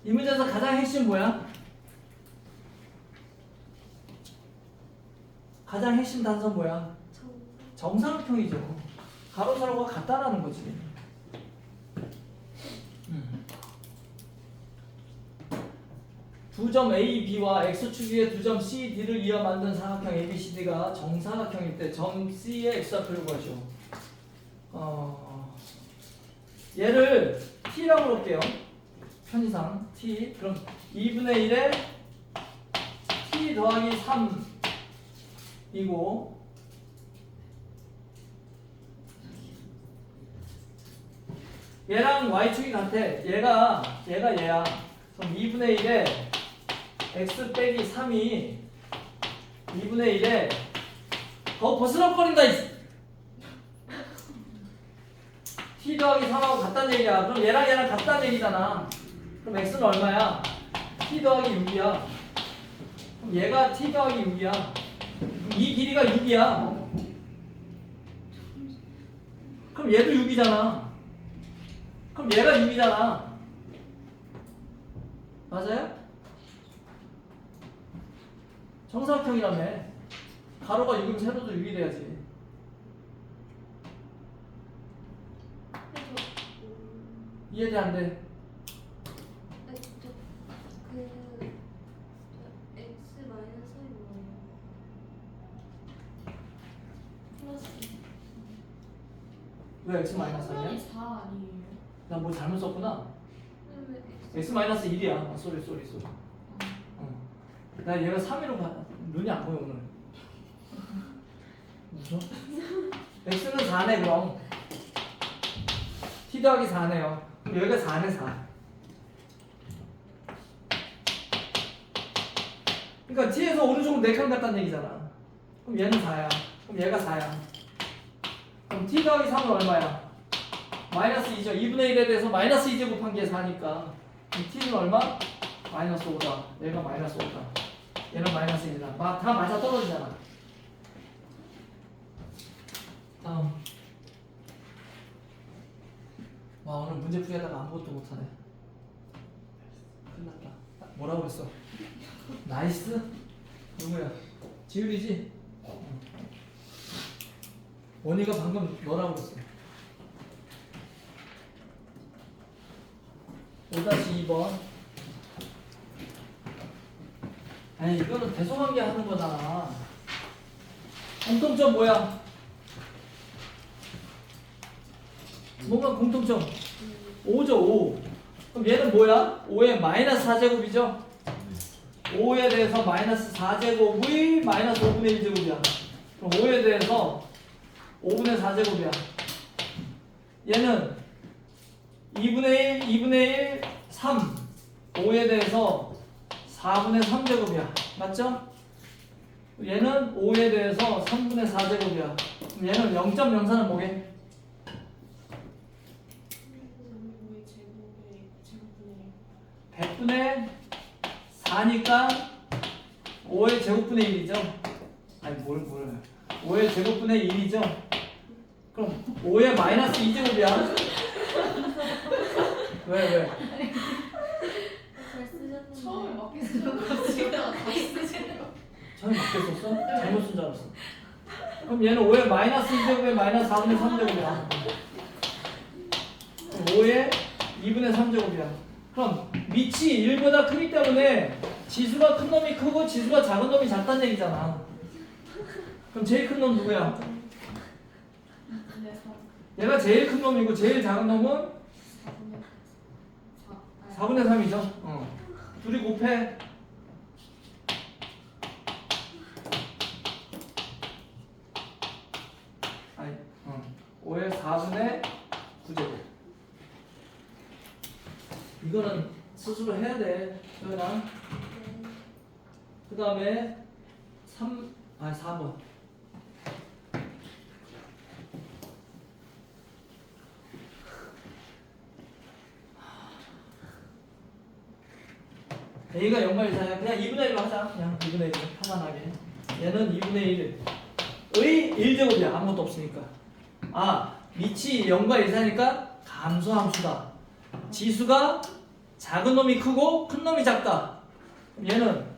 이 문제에서 가장 핵심 뭐야? 가장 핵심 단서 뭐야? 정사각형이죠. 가로 세로가 같다라는 거지. 두 점 A, B와 X축 위에 두 점 C, D를 이어 만든 사각형 ABCD가 정사각형일 때 점 C의 X좌표를 구하죠. 얘를 T라고 볼게요. 편의상 T. 그럼 2분의 1에 T 더하기 3이고 얘랑 Y축이 같아. 얘가 얘야. 그럼 2분의 1에 X 빼기 3이 2분의 1에 더 버스럭거린다. T 더하기 3하고 같다는 얘기야. 그럼 얘랑 같다는 얘기잖아. 그럼 X는 얼마야? T 더하기 6이야. 그럼 얘가 T 더하기 6이야. 이 길이가 6이야. 그럼 얘도 6이잖아. 그럼 얘가 6이잖아. 맞아요? 정사각형이라며. 가로가 6이면 세로도 6이 돼야지. 이해돼 안 돼? X 마이너스 1이 뭐예요? 플러스. 왜 X 마이너스 당연히 아니야? 4 아니에요? 난 뭐 잘못 썼구나. 왜 X 마이너스 1이야. 쏘리. 나 얘가 3위로 봐. 눈이 안 보여 오늘. 무슨? X는 4네 그럼. T 더하기 4네요. 그럼 여기가 4네 4. 그러니까 T에서 오른쪽으로 4칸 갔다는 얘기잖아. 그럼 얘는 4야. 그럼 얘가 4야. 그럼 T 더하기 3은 얼마야? 마이너스 2죠. 2분의 1에 대해서 마이너스 2 제곱한 게 4니까. 그럼 T는 얼마? 마이너스 5다. 얘가 마이너스 5다. 얘는 마이너스 1이다. 다 맞아 떨어지잖아. 다음. 와 오늘 문제 풀이하다가 아무것도 못하네. 큰일 났다. 뭐라고 그랬어? 나이스? 누구야? 지율이지? 원희가 방금 너라고 그랬어. 5-2번. 아니 이거는 대소관계 하는 거잖아. 공통점 뭐야? 뭔가 공통점 5죠 5. 그럼 얘는 뭐야? 5의 마이너스 4제곱이죠? 5에 대해서 마이너스 4제곱의 마이너스 5분의 1제곱이야. 그럼 5에 대해서 5분의 4제곱이야. 얘는 2분의 1, 3. 5에 대해서 4분의 3제곱이야. 맞죠? 얘는 5에 대해서 3분의 4제곱이야. 그럼 얘는 0.04는 뭐게? 100분의 4니까 5의 제곱분의 1이죠? 아니 뭘 5의 제곱분의 1이죠? 그럼 5의 마이너스 2제곱이야. 왜? 잘 쓰셨는데. 처음에 맞게 쓰는 거 지금 다시 쓰시는 거. 처음에 맞게 썼어? 잘못 쓴 줄 알았어. 그럼 얘는 5의 마이너스 2제곱에 마이너스 4분의 3제곱이야. 5의 2분의 3제곱이야. 그럼 밑이 1보다 크기 때문에 지수가 큰 놈이 크고 지수가 작은 놈이 작다는 얘기잖아. 그럼 제일 큰 놈 누구야? 얘가 제일 큰 놈이고 제일 작은 놈은 4분의 3이죠. 둘이 곱해. 아니, 5의 4분의 9제곱. 이거는 스스로 해야 돼. 소연아. 그 다음에 4번. A가 0과 1사야. 그냥 2분의 1로 하자. 그냥 2분의 1로 편안하게. 얘는 2분의 1의 1제곱이야. 아무것도 없으니까. 밑이 0과 1 사이니까 감소함수다. 지수가 작은 놈이 크고 큰 놈이 작다. 그럼 얘는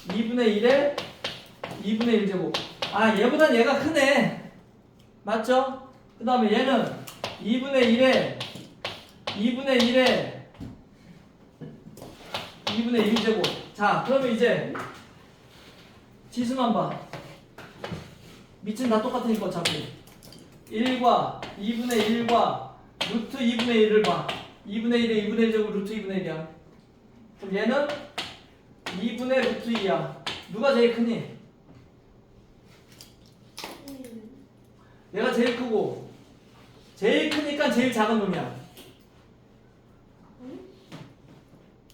2분의 1에 2분의 1제곱. 아, 얘보단 얘가 크네. 맞죠? 그 다음에 얘는 2분의 1에 2분의 1에 2분의 1제곱. 자, 그러면 이제 지수만 봐. 밑은 다 똑같으니까 어차피 1과 2분의 1과 루트 2분의 1을 봐. 2분의 1에 2분의 1제곱 루트 2분의 1이야. 그럼 얘는 2분의 루트 2야. 누가 제일 크니? 얘가 제일 크고 제일 크니까 제일 작은 놈이야.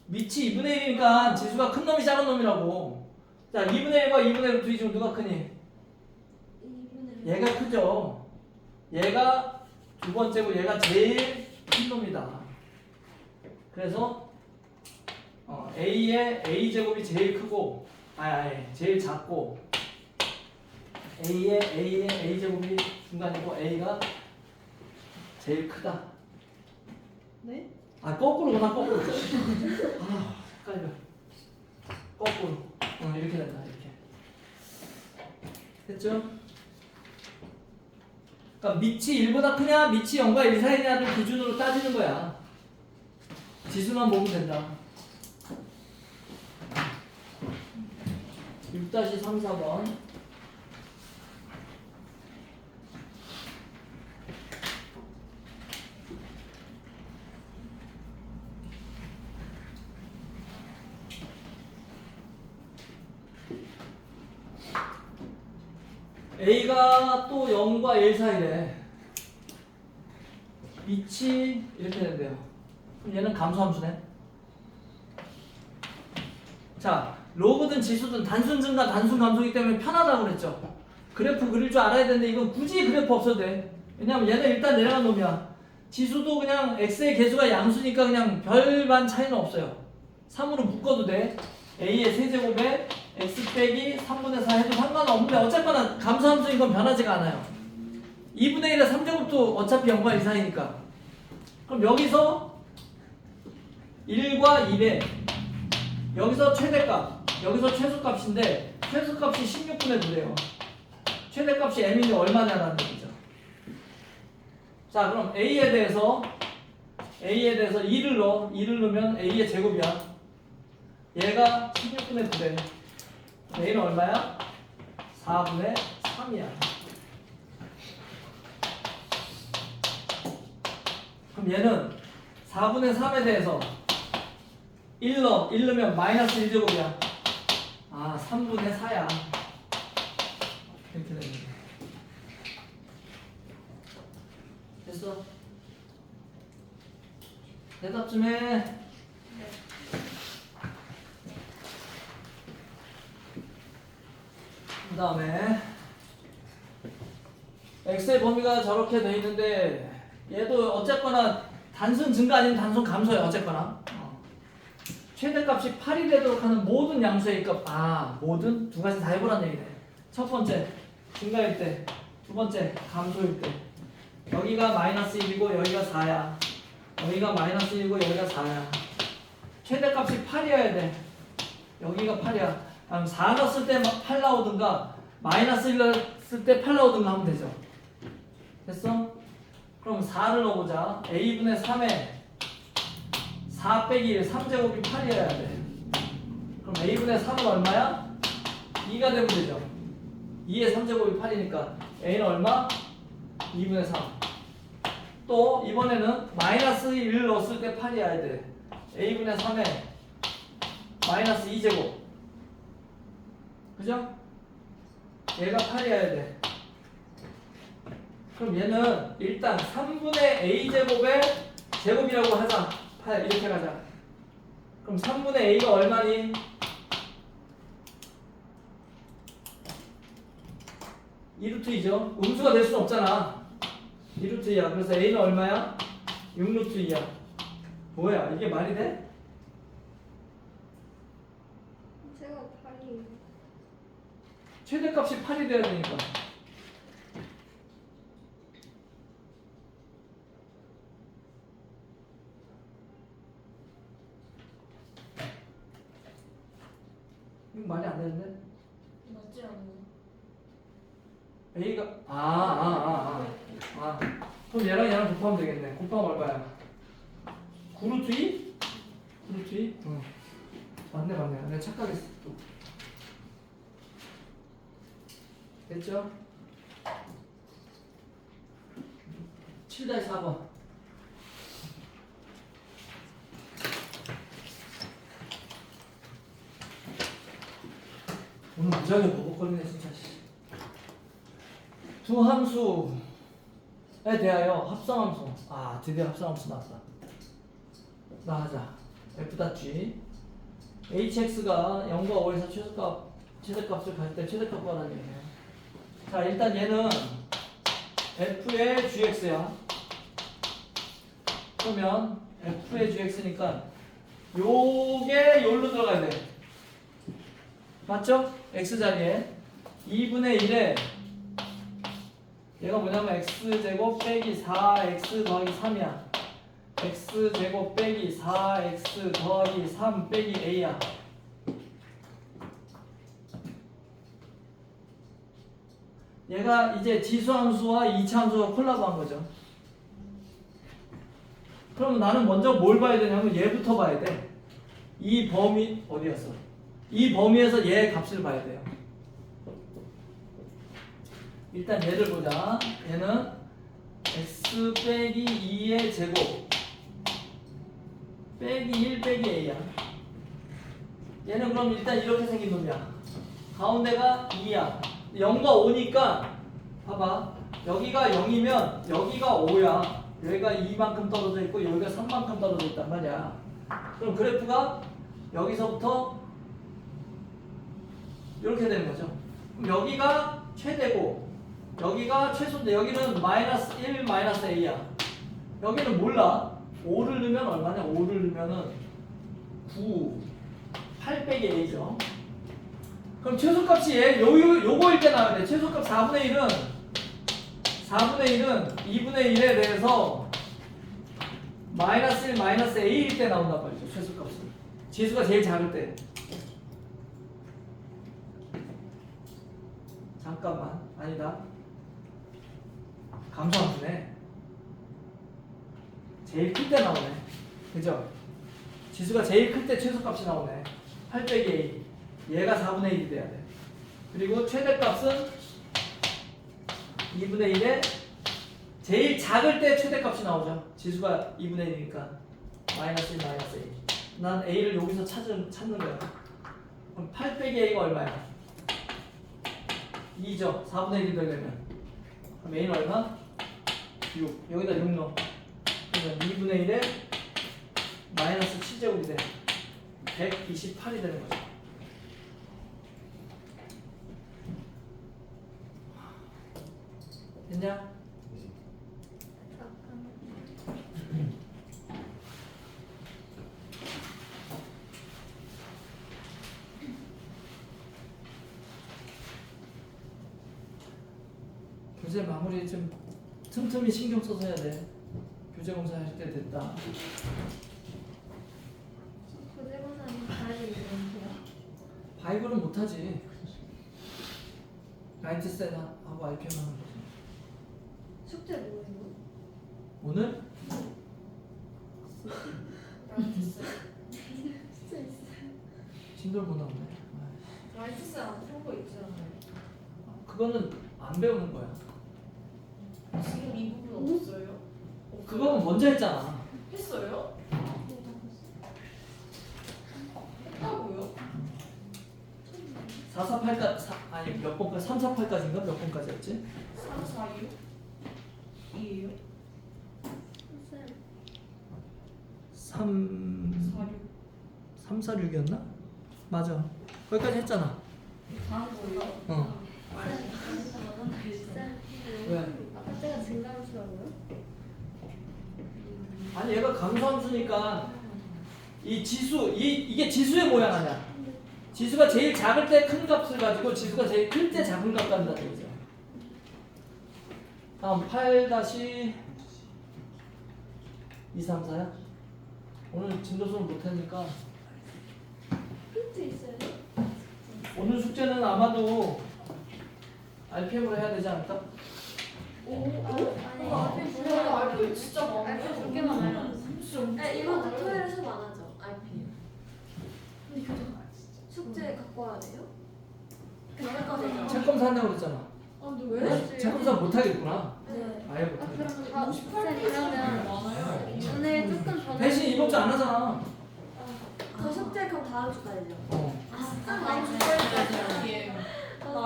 밑이 2분의 1이니까 지수가 큰 놈이 작은 놈이라고. 자, 2분의 1과 2분의 루트 2 중 누가 크니? 2분의 얘가 크죠. 얘가 두 번째고 얘가 제일 큰 놈이다. 그래서 A의 A제곱이 제일 크고 제일 작고 A의 A제곱이 중간이고 A가 제일 크다. 네? 아, 거꾸로구나. 거꾸로. 아, 헷갈려. 거꾸로. 이렇게 된다. 이렇게. 됐죠? 그러니까 밑이 1보다 크냐 밑이 0과 1 사이냐를 기준으로 따지는 거야. 지수만 보면 된다. 6-3, 4번. A가 또 0과 1 사이래. 밑이 이렇게 된대요. 그럼 얘는 감소함수네. 자, 로그든 지수든 단순 증가, 단순 감소이기 때문에 편하다고 그랬죠. 그래프 그릴 줄 알아야 되는데 이건 굳이 그래프 없어도 돼. 왜냐면 얘는 일단 내려간 놈이야. 지수도 그냥 x의 개수가 양수니까 그냥 별반 차이는 없어요. 3으로 묶어도 돼. a의 세제곱에 x 빼기 3분의 4 해도 상관없는데 어쨌거나 감소함수인 건 변하지가 않아요. 2분의 1의 3제곱도 어차피 0과 1 사이니까. 그럼 여기서 1과 2에 여기서 최대값, 여기서 최소값인데 최소값이 16분의 9래요. 최대값이 m인데 얼마냐라는 얘기죠. 자, 그럼 a에 대해서 2를 넣어. 2를 넣으면 a의 제곱이야. 얘가 16분의 9래. a는 얼마야? 4분의 3이야. 그럼 얘는 4분의 3에 대해서 1 넣으면 마이너스 1제곱이야. 아, 3분의 4야. 이렇게 되는 거야. 됐어? 대답 좀 해. 그 다음에 x의 범위가 저렇게 돼 있는데 얘도 어쨌거나 단순 증가 아니면 단순 감소야. 어쨌거나 최대값이 8이 되도록 하는 모든 양수의 값. 모든 두 가지 다 해보라는 얘기네. 첫 번째 증가일 때, 두 번째 감소일 때. 여기가 마이너스 1이고 여기가 4야. 여기가 마이너스 1이고 여기가 4야. 최대값이 8이어야 돼. 여기가 8이야. 그럼 4 넣었을 때 8 나오든가 마이너스 1 넣었을 때 8 나오든가 하면 되죠. 됐어? 그럼 4를 넣어보자. a분의 3에 4 빼기 1, 3제곱이 8이어야 돼. 그럼 a분의 3은 얼마야? 2가 되면 되죠. 2의 3제곱이 8이니까 a는 얼마? 2분의 3. 또 이번에는 마이너스 1을 넣었을 때 8이어야 돼. a분의 3에 마이너스 2제곱. 그죠? 얘가 8이어야 돼. 그럼 얘는 일단 3분의 a제곱의 제곱이라고 하자. 8 이렇게 가자. 그럼 3분의 a가 얼마니? 2루트2죠. 음수가 될 수는 없잖아. 2루트2야. 그래서 a는 얼마야? 6루트2야. 뭐야? 이게 말이 돼? 제가 8이 최대값이 8이 돼야 되니까. 이거 말이 안 되는데? 맞지 않아요? A가 그럼 얘랑 곱하면 되겠네. 곱하면 얼마야? 9루트 2? 9루트 2? 응. 맞네. 내가 착각했어 또. 됐죠? 7-4번. 오늘 무지하게 버벅거리네 진짜. 두 함수에 대하여 합성함수. 드디어 합성함수 나왔다. 나가자. f.g hx가 0과 5에서 최대값을 가질 때 최대값 구하라는 얘기예요. 자, 일단 얘는 f의 gx야. 그러면 f의 gx니까 요게 여기로 들어가야 돼. 맞죠? x자리에 2분의 1에 얘가 뭐냐면 x제곱 빼기 4x 더하기 3이야. x제곱 빼기 4x 더하기 3 빼기 a야. 얘가 이제 지수함수와 이차함수가 콜라보한 거죠. 그러면 나는 먼저 뭘 봐야 되냐면 얘부터 봐야 돼. 이 범위 어디였어? 이 범위에서 얘의 값을 봐야 돼요. 일단 얘를 보자. 얘는 x 빼기 2의 제곱 빼기 1 빼기 a야. 얘는 그럼 일단 이렇게 생긴 놈이야. 가운데가 2야. 0과 5니까 봐봐. 여기가 0이면 여기가 5야. 여기가 2만큼 떨어져 있고 여기가 3만큼 떨어져 있단 말이야. 그럼 그래프가 여기서부터 이렇게 되는 거죠. 그럼 여기가 최대고 여기가 최소인데 여기는 마이너스 1 마이너스 a야. 여기는 몰라. 5를 넣으면 얼마냐? 5를 넣으면은 9 8 빼기 a죠. 그럼 최소값이 요거일 때 나와야 돼. 최소값 4분의 1은 2분의 1에 대해서 마이너스 1 마이너스 a일 때 나온단 말이죠. 최소값은 지수가 제일 작을 때. 잠깐만, 아니다. 감소함수네. 제일 클 때 나오네. 그죠? 지수가 제일 클 때 최소값이 나오네. 8 빼기 a. 얘가 4분의 1이 돼야 돼. 그리고 최대값은 2분의 1에 제일 작을 때 최대값이 나오죠. 지수가 2분의 1이니까 마이너스 1 마이너스 a. 난 a를 여기서 찾는 거야. 그럼 8 빼기 a가 얼마야? 2죠. 4분의 1이 되려면. 그럼 a는 얼마? 6. 여기다 6 넣어. 그러면 2분의 1에 마이너스 7제곱이 돼. 128이 되는 거죠. 됐냐? 교재 마무리 좀 틈틈이 신경 써서 해야 돼. 교재 검사할 때 됐다. 고대고사는 가야지 이런데요. 바이블은 못하지. 라이트셋하고 RPM 하는 거지. 숙제 뭐예요? 오늘? 라이트스. 숙제 있어요. 진돌 못 나오네. 라이트스 안 푼 거 있지 않아요? 그거는 안 배우는 거야. 지금 이 부분 없어요? 그거는 먼저 했잖아. 했어요? 했다고요? 4, 4, 8까지 아니 몇 번까지? 3, 4, 8까지인가? 몇 번까지였지? 3, 4, 6? 이에요? 3, 4, 6? 3, 4, 6이었나? 맞아. 거기까지 했잖아. 다한 거예요? 어. 왜? 아까 때가 증가함수라고요? 아니 얘가 감소함수니까 이 지수 이게 지수의 모양 아니야. 지수가 제일 작을 때 큰 값을 가지고 지수가 제일 클 때 작은 값 간다는 얘기죠. 다음 8-2, 3, 4야? 오늘 진도 수업 못하니까 힌트 있어요? 오늘 숙제는 아마도 RPM으로 해야 되지 않을까? 아니 RP 진짜 많아. RP 그렇게 많아요. 진짜 네, 이번 주 토요일에 수업 안 하죠? RP. 숙제 갖고 와야 돼요? 그때까지죠? 책 검사 한다고 그랬잖아. 아 근데 왜? 책 검사 못 하겠구나. 네. 아예 못 하겠 그럼 다 그러면 많아요. 오늘 조금 전에 대신 이번 주 안 하잖아. 저 숙제 그럼 다음 주까지죠? 어. 다음 주 예.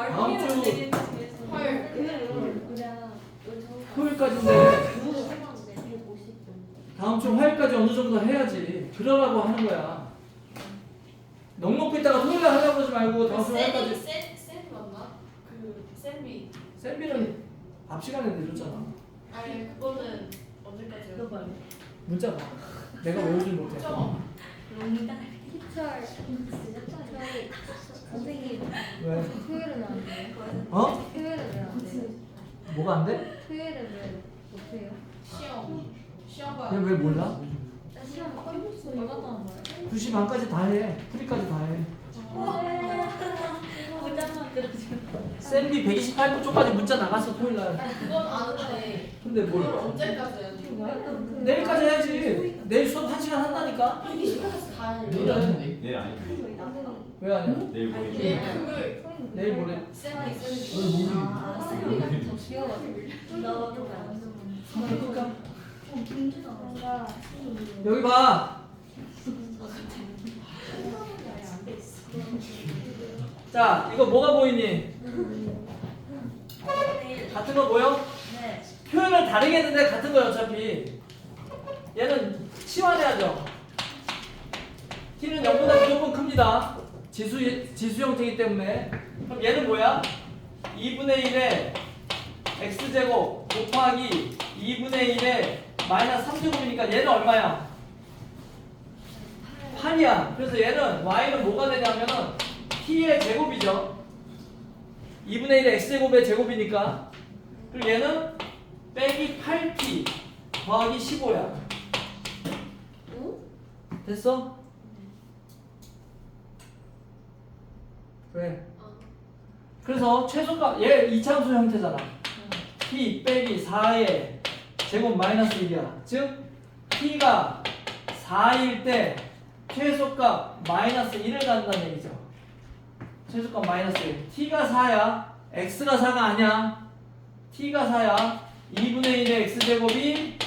다음 주 토요일 토요일까지인데 다음 주 화요일까지 어느 정도 해야지. 그러라고 하는 거야. 넉넉히 있다가 토요일에 하려고 그러지 말고 다음 주 화요일까지. 쌤 맞나? 그 쌤이. 쌤비는 앞 시간에 내줬잖아. 아니 그거는 언제까지요? 문자가. 내가 외우진 못해. 그쵸? 희철 저희 선생님 왜? 토요일은 안 돼요? 어? 토요일은 왜 안 돼요? 뭐가 안 돼? 토요일은 왜 못해요? 시험 봐요. 그냥 왜 몰라? 나 시험 얼마 동안 봐요? 2시 반까지 다 해. 프리까지 다 해. 쌤비 128분 쪽까지 문자 나갔어 토요일날. 그건 아는데 근데 그걸 뭘? 언제까지 해야 돼? 내일까지 해야지. 내일 수업 1시간 한다니까? 120분에서 다 해야 그래. 돼. 내일 아니 왜 하냐? 내일 모레 네, 그걸 내일 모레. 쌤이 오늘 모레. 아, 쌤이 더 귀여워가지고 너도 그러니까 뭔가 여기 봐. 자, 이거 뭐가 보이니? 같은 거 보여? 네. 표현을 다르게 했는데 같은 거야 어차피. 얘는 치환해야죠. t는 0보다 무조건 큽니다. 지수 형태이기 때문에. 그럼 얘는 뭐야? 2분의 1의 x제곱 곱하기 2분의 1의 마이너스 3제곱이니까 얘는 얼마야? 8이야. 그래서 얘는 y는 뭐가 되냐면은 t의 제곱이죠. 2분의 1의 x제곱의 제곱이니까. 그리고 얘는 빼기 8t 더하기 15야. 됐어? 왜? 그래서 최소값 얘 이차함수 형태잖아. t 빼기 4의 제곱 마이너스 1이야. 즉 t가 4일 때 최소값 마이너스 1을 갖는다는 얘기죠. 최소값 마이너스 1. t가 4야. x가 4가 아니야. t가 4야. 2분의 1의 x제곱이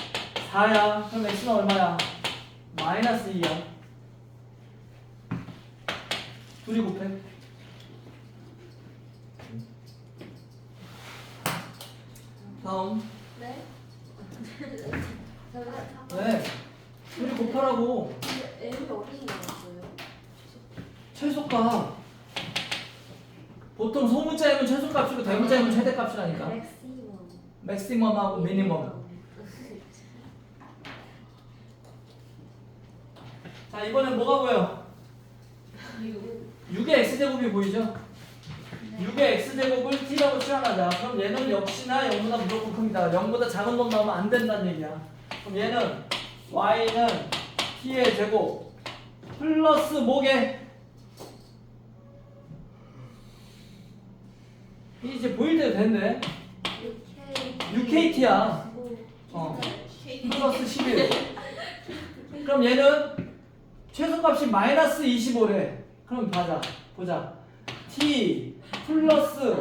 4야. 그럼 x는 얼마야? 마이너스 2야. 둘이 곱해. 다음. 네? 네. 둘이 곱하라고. M이 어디서 나왔어요? 최소값. 보통 소문자 M은 최소값이고 대문자 M은 최대값이라니까. 맥시멈 맥시멈하고 미니멈. 자, 이번엔 뭐가 보여? 6의 x제곱이 보이죠? 6의 x제곱을 t라고 치환하자. 그럼 얘는 역시나 0보다 무조건 큽니다. 0보다 작은 놈 나오면 안 된다는 얘기야. 그럼 얘는 y는 t의 제곱 플러스 뭐게? 이제 보일 때도 됐네. 6kt야. 플러스 11. 그럼 얘는 최소값이 마이너스 25래. 그럼 보자. t 플러스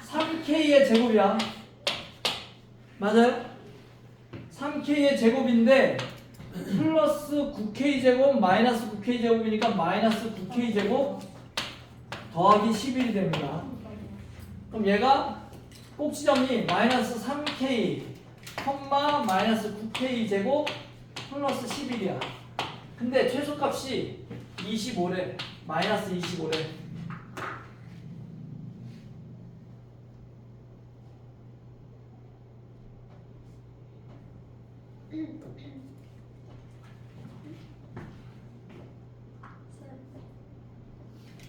3k의 제곱이야. 맞아요? 3k의 제곱인데 플러스 9k 제곱 마이너스 9k 제곱이니까 마이너스 9k 제곱 더하기 11이 됩니다. 그럼 얘가 꼭지점이 마이너스 3k 컴마 마이너스 9k 제곱 플러스 11이야. 근데 최소값이 25래. 마이너스 25래.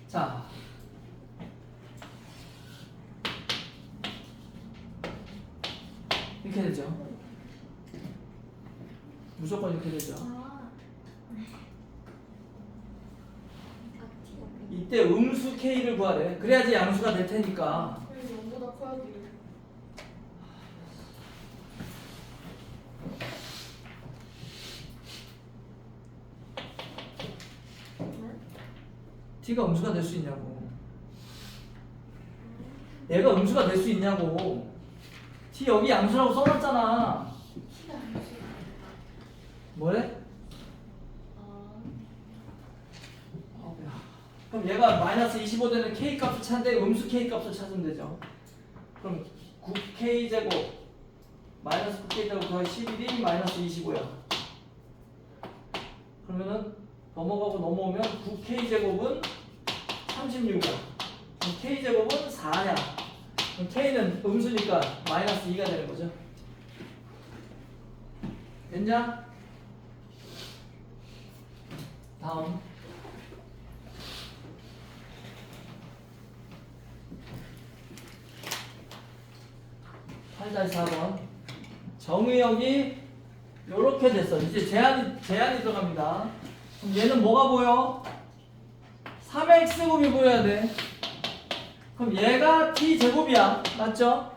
자, 이렇게 되죠. 무조건 이렇게 되죠. 이 이때 음수 k를 구하래. 그래야지 양수가 될 테니까. 그럼 0보다 커야 돼요. t가 음수가 될 수 있냐고. 얘가 음수가 될 수 있냐고. t 여기 양수라고 써놨잖아. 키가 양수. 뭐래? 아, 그럼 얘가 마이너스 25 되는 k 값을 찾는데 음수 k 값을 찾으면 되죠. 그럼 9k 제곱 마이너스 9k 제곱 더하기 11이 마이너스 25야. 그러면은 넘어가고 넘어오면 9k 제곱은 36이야. 그럼 k 제곱은 4야. 그럼 k는 음수니까 마이너스 2가 되는 거죠. 됐냐? 다음 8-4번 정의역이 요렇게 됐어. 이제 제한이 들어갑니다. 그럼 얘는 뭐가 보여? 3x곱이 보여야 돼. 그럼 얘가 t제곱이야. 맞죠?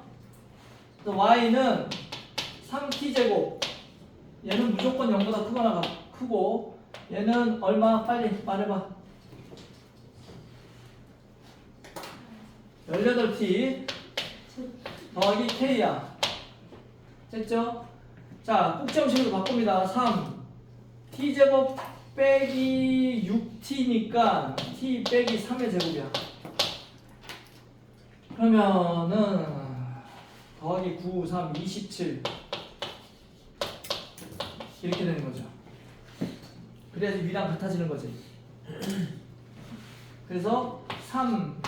그래서 y는 3t제곱. 얘는 무조건 0보다 크거나 크고 얘는 얼마? 빨리 말해봐. 18t 더하기 k야. 됐죠? 자, 꼭지함식으로 바꿉니다. 3 t제곱 빼기 6t니까 t 빼기 3의 제곱이야. 그러면은 더하기 9, 3, 27 이렇게 되는 거죠. 그래야지 위랑 같아지는 거지. 그래서 3,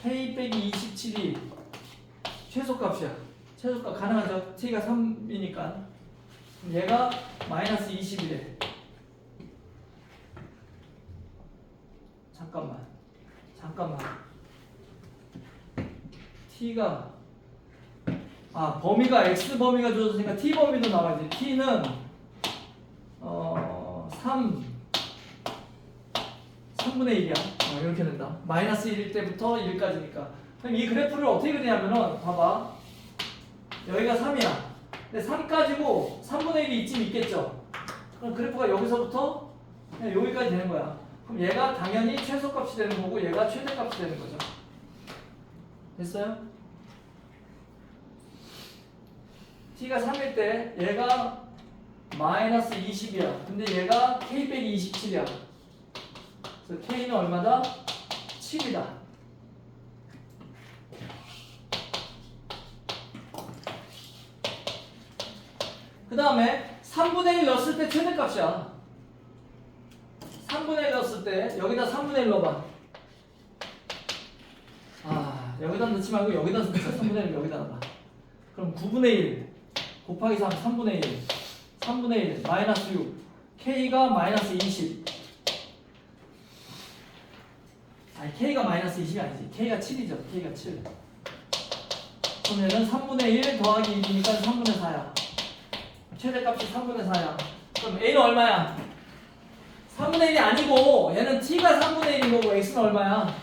k 빼기 27이 최소값이야. 최소값 가능하죠. t가 3이니까 얘가 마이너스 20이래. 잠깐만 t가 범위가 x 범위가 주어졌으니까 t 범위도 나와야지. t는 3분의 1이야. 이렇게 된다. 마이너스 1일 때부터 1까지니까. 그럼 이 그래프를 어떻게 그리냐면은 봐봐. 여기가 3이야. 근데 3까지고 3분의 1이 이쯤 있겠죠. 그럼 그래프가 여기서부터 그냥 여기까지 되는 거야. 그럼 얘가 당연히 최소값이 되는 거고 얘가 최대값이 되는 거죠. 됐어요? t가 3일 때 얘가 마이너스 20이야. 근데 얘가 k 빼기 27이야. 그래서 k는 얼마다? 7이다. 그 다음에 3분의 1 넣었을 때 최대값이야. 3분의 1 넣었을 때 여기다 3분의 1 넣어봐. 여기다 넣지 말고 여기다 넣자. 3분의 1 여기다 넣어봐. 그럼 9분의 1 곱하기 3, 3분의 1 3분의 1 마이너스 6 k가 마이너스 20 k가 마이너스 20이 아니지. k가 7이죠. k가 7 그럼 얘는 3분의 1 더하기 2니까 3분의 4야. 최대값이 3분의 4야. 그럼 a는 얼마야? 3분의 1이 아니고 얘는 t가 3분의 1인 거고 x는 얼마야?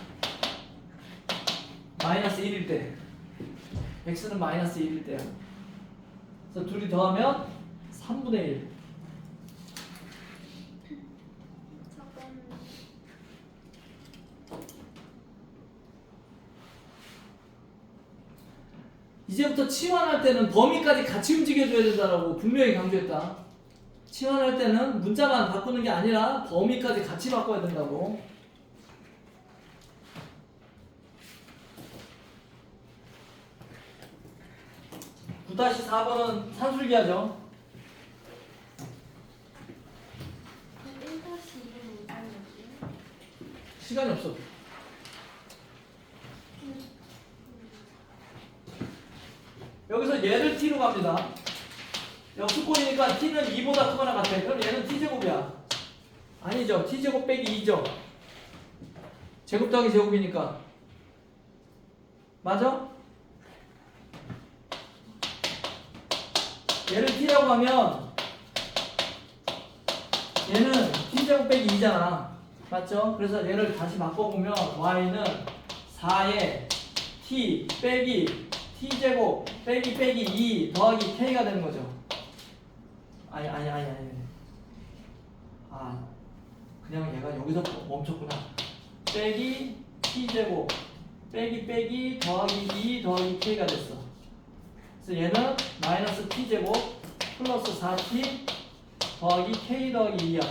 마이너스 1일 때. x는 마이너스 1일 때야. 그래서 둘이 더하면 3분의 1. 잠깐. 이제부터 치환할 때는 범위까지 같이 움직여줘야 된다라고 분명히 강조했다. 치환할 때는 문자만 바꾸는 게 아니라 범위까지 같이 바꿔야 된다고. 다시 4번은 산술기하죠. 1-2는 못 알려지? 시간이 없어. 여기서 얘를 t로 갑니다. 역수꼴이니까 t는 2보다 크거나 같아. 그럼 얘는 t제곱이야. 아니죠. t제곱 빼기 2죠. 제곱 더하기 제곱이니까. 맞아? 얘를 t라고 하면 얘는 t제곱 빼기 2잖아. 맞죠? 그래서 얘를 다시 바꿔보면 y는 4에 t 빼기 t제곱 빼기 2 더하기 k가 되는 거죠. 아니. 아, 그냥 얘가 여기서 멈췄구나. 빼기 t제곱 빼기 더하기 2 더하기 k가 됐어. 그래서 얘는 마이너스 t제곱 플러스 4t 더하기 k 더하기 2야.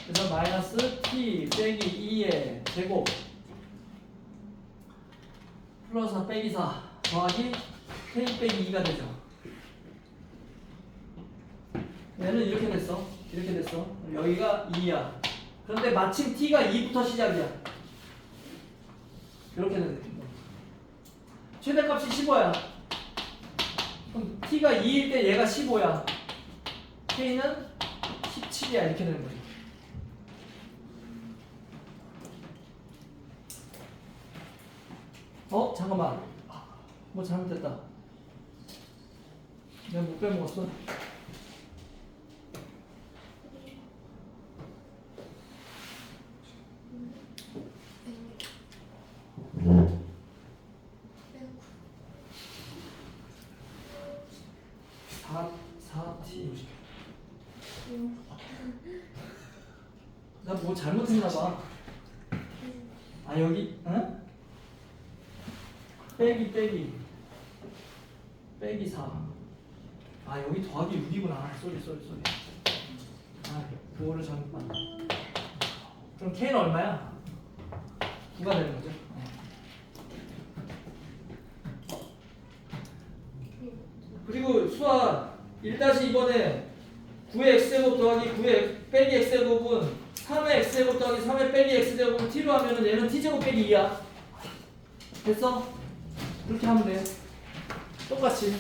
그래서 마이너스 t 빼기 2의 제곱 플러스 빼기 4 더하기 k 빼기 2가 되죠. 얘는 이렇게 됐어. 여기가 2야. 그런데 마침 t가 2부터 시작이야. 이렇게 되는 거야. 최대값이 15야. 그럼 t가 2일 때 얘가 15야. k는 17이야. 이렇게 되는 거지. 잠깐만. 뭐 잘못됐다. 내가 못 빼먹었어. 나 뭐 잘못했나 봐. 아 여기 응? 빼기 4. 아 여기 더하기 6이구나. 쏘리. 아 그거를 잘못 봤네. 그럼 k는 얼마야? 9가 되는 거죠. 그리고 수학 1-2번에 9의 x제곱 더하기 9의 빼기 x제곱은 3의 x제곱 더하기 3의 빼기 x제곱을 t로 하면은 얘는 t제곱 빼기 2야. 됐어? 그렇게 하면 돼. 똑같이.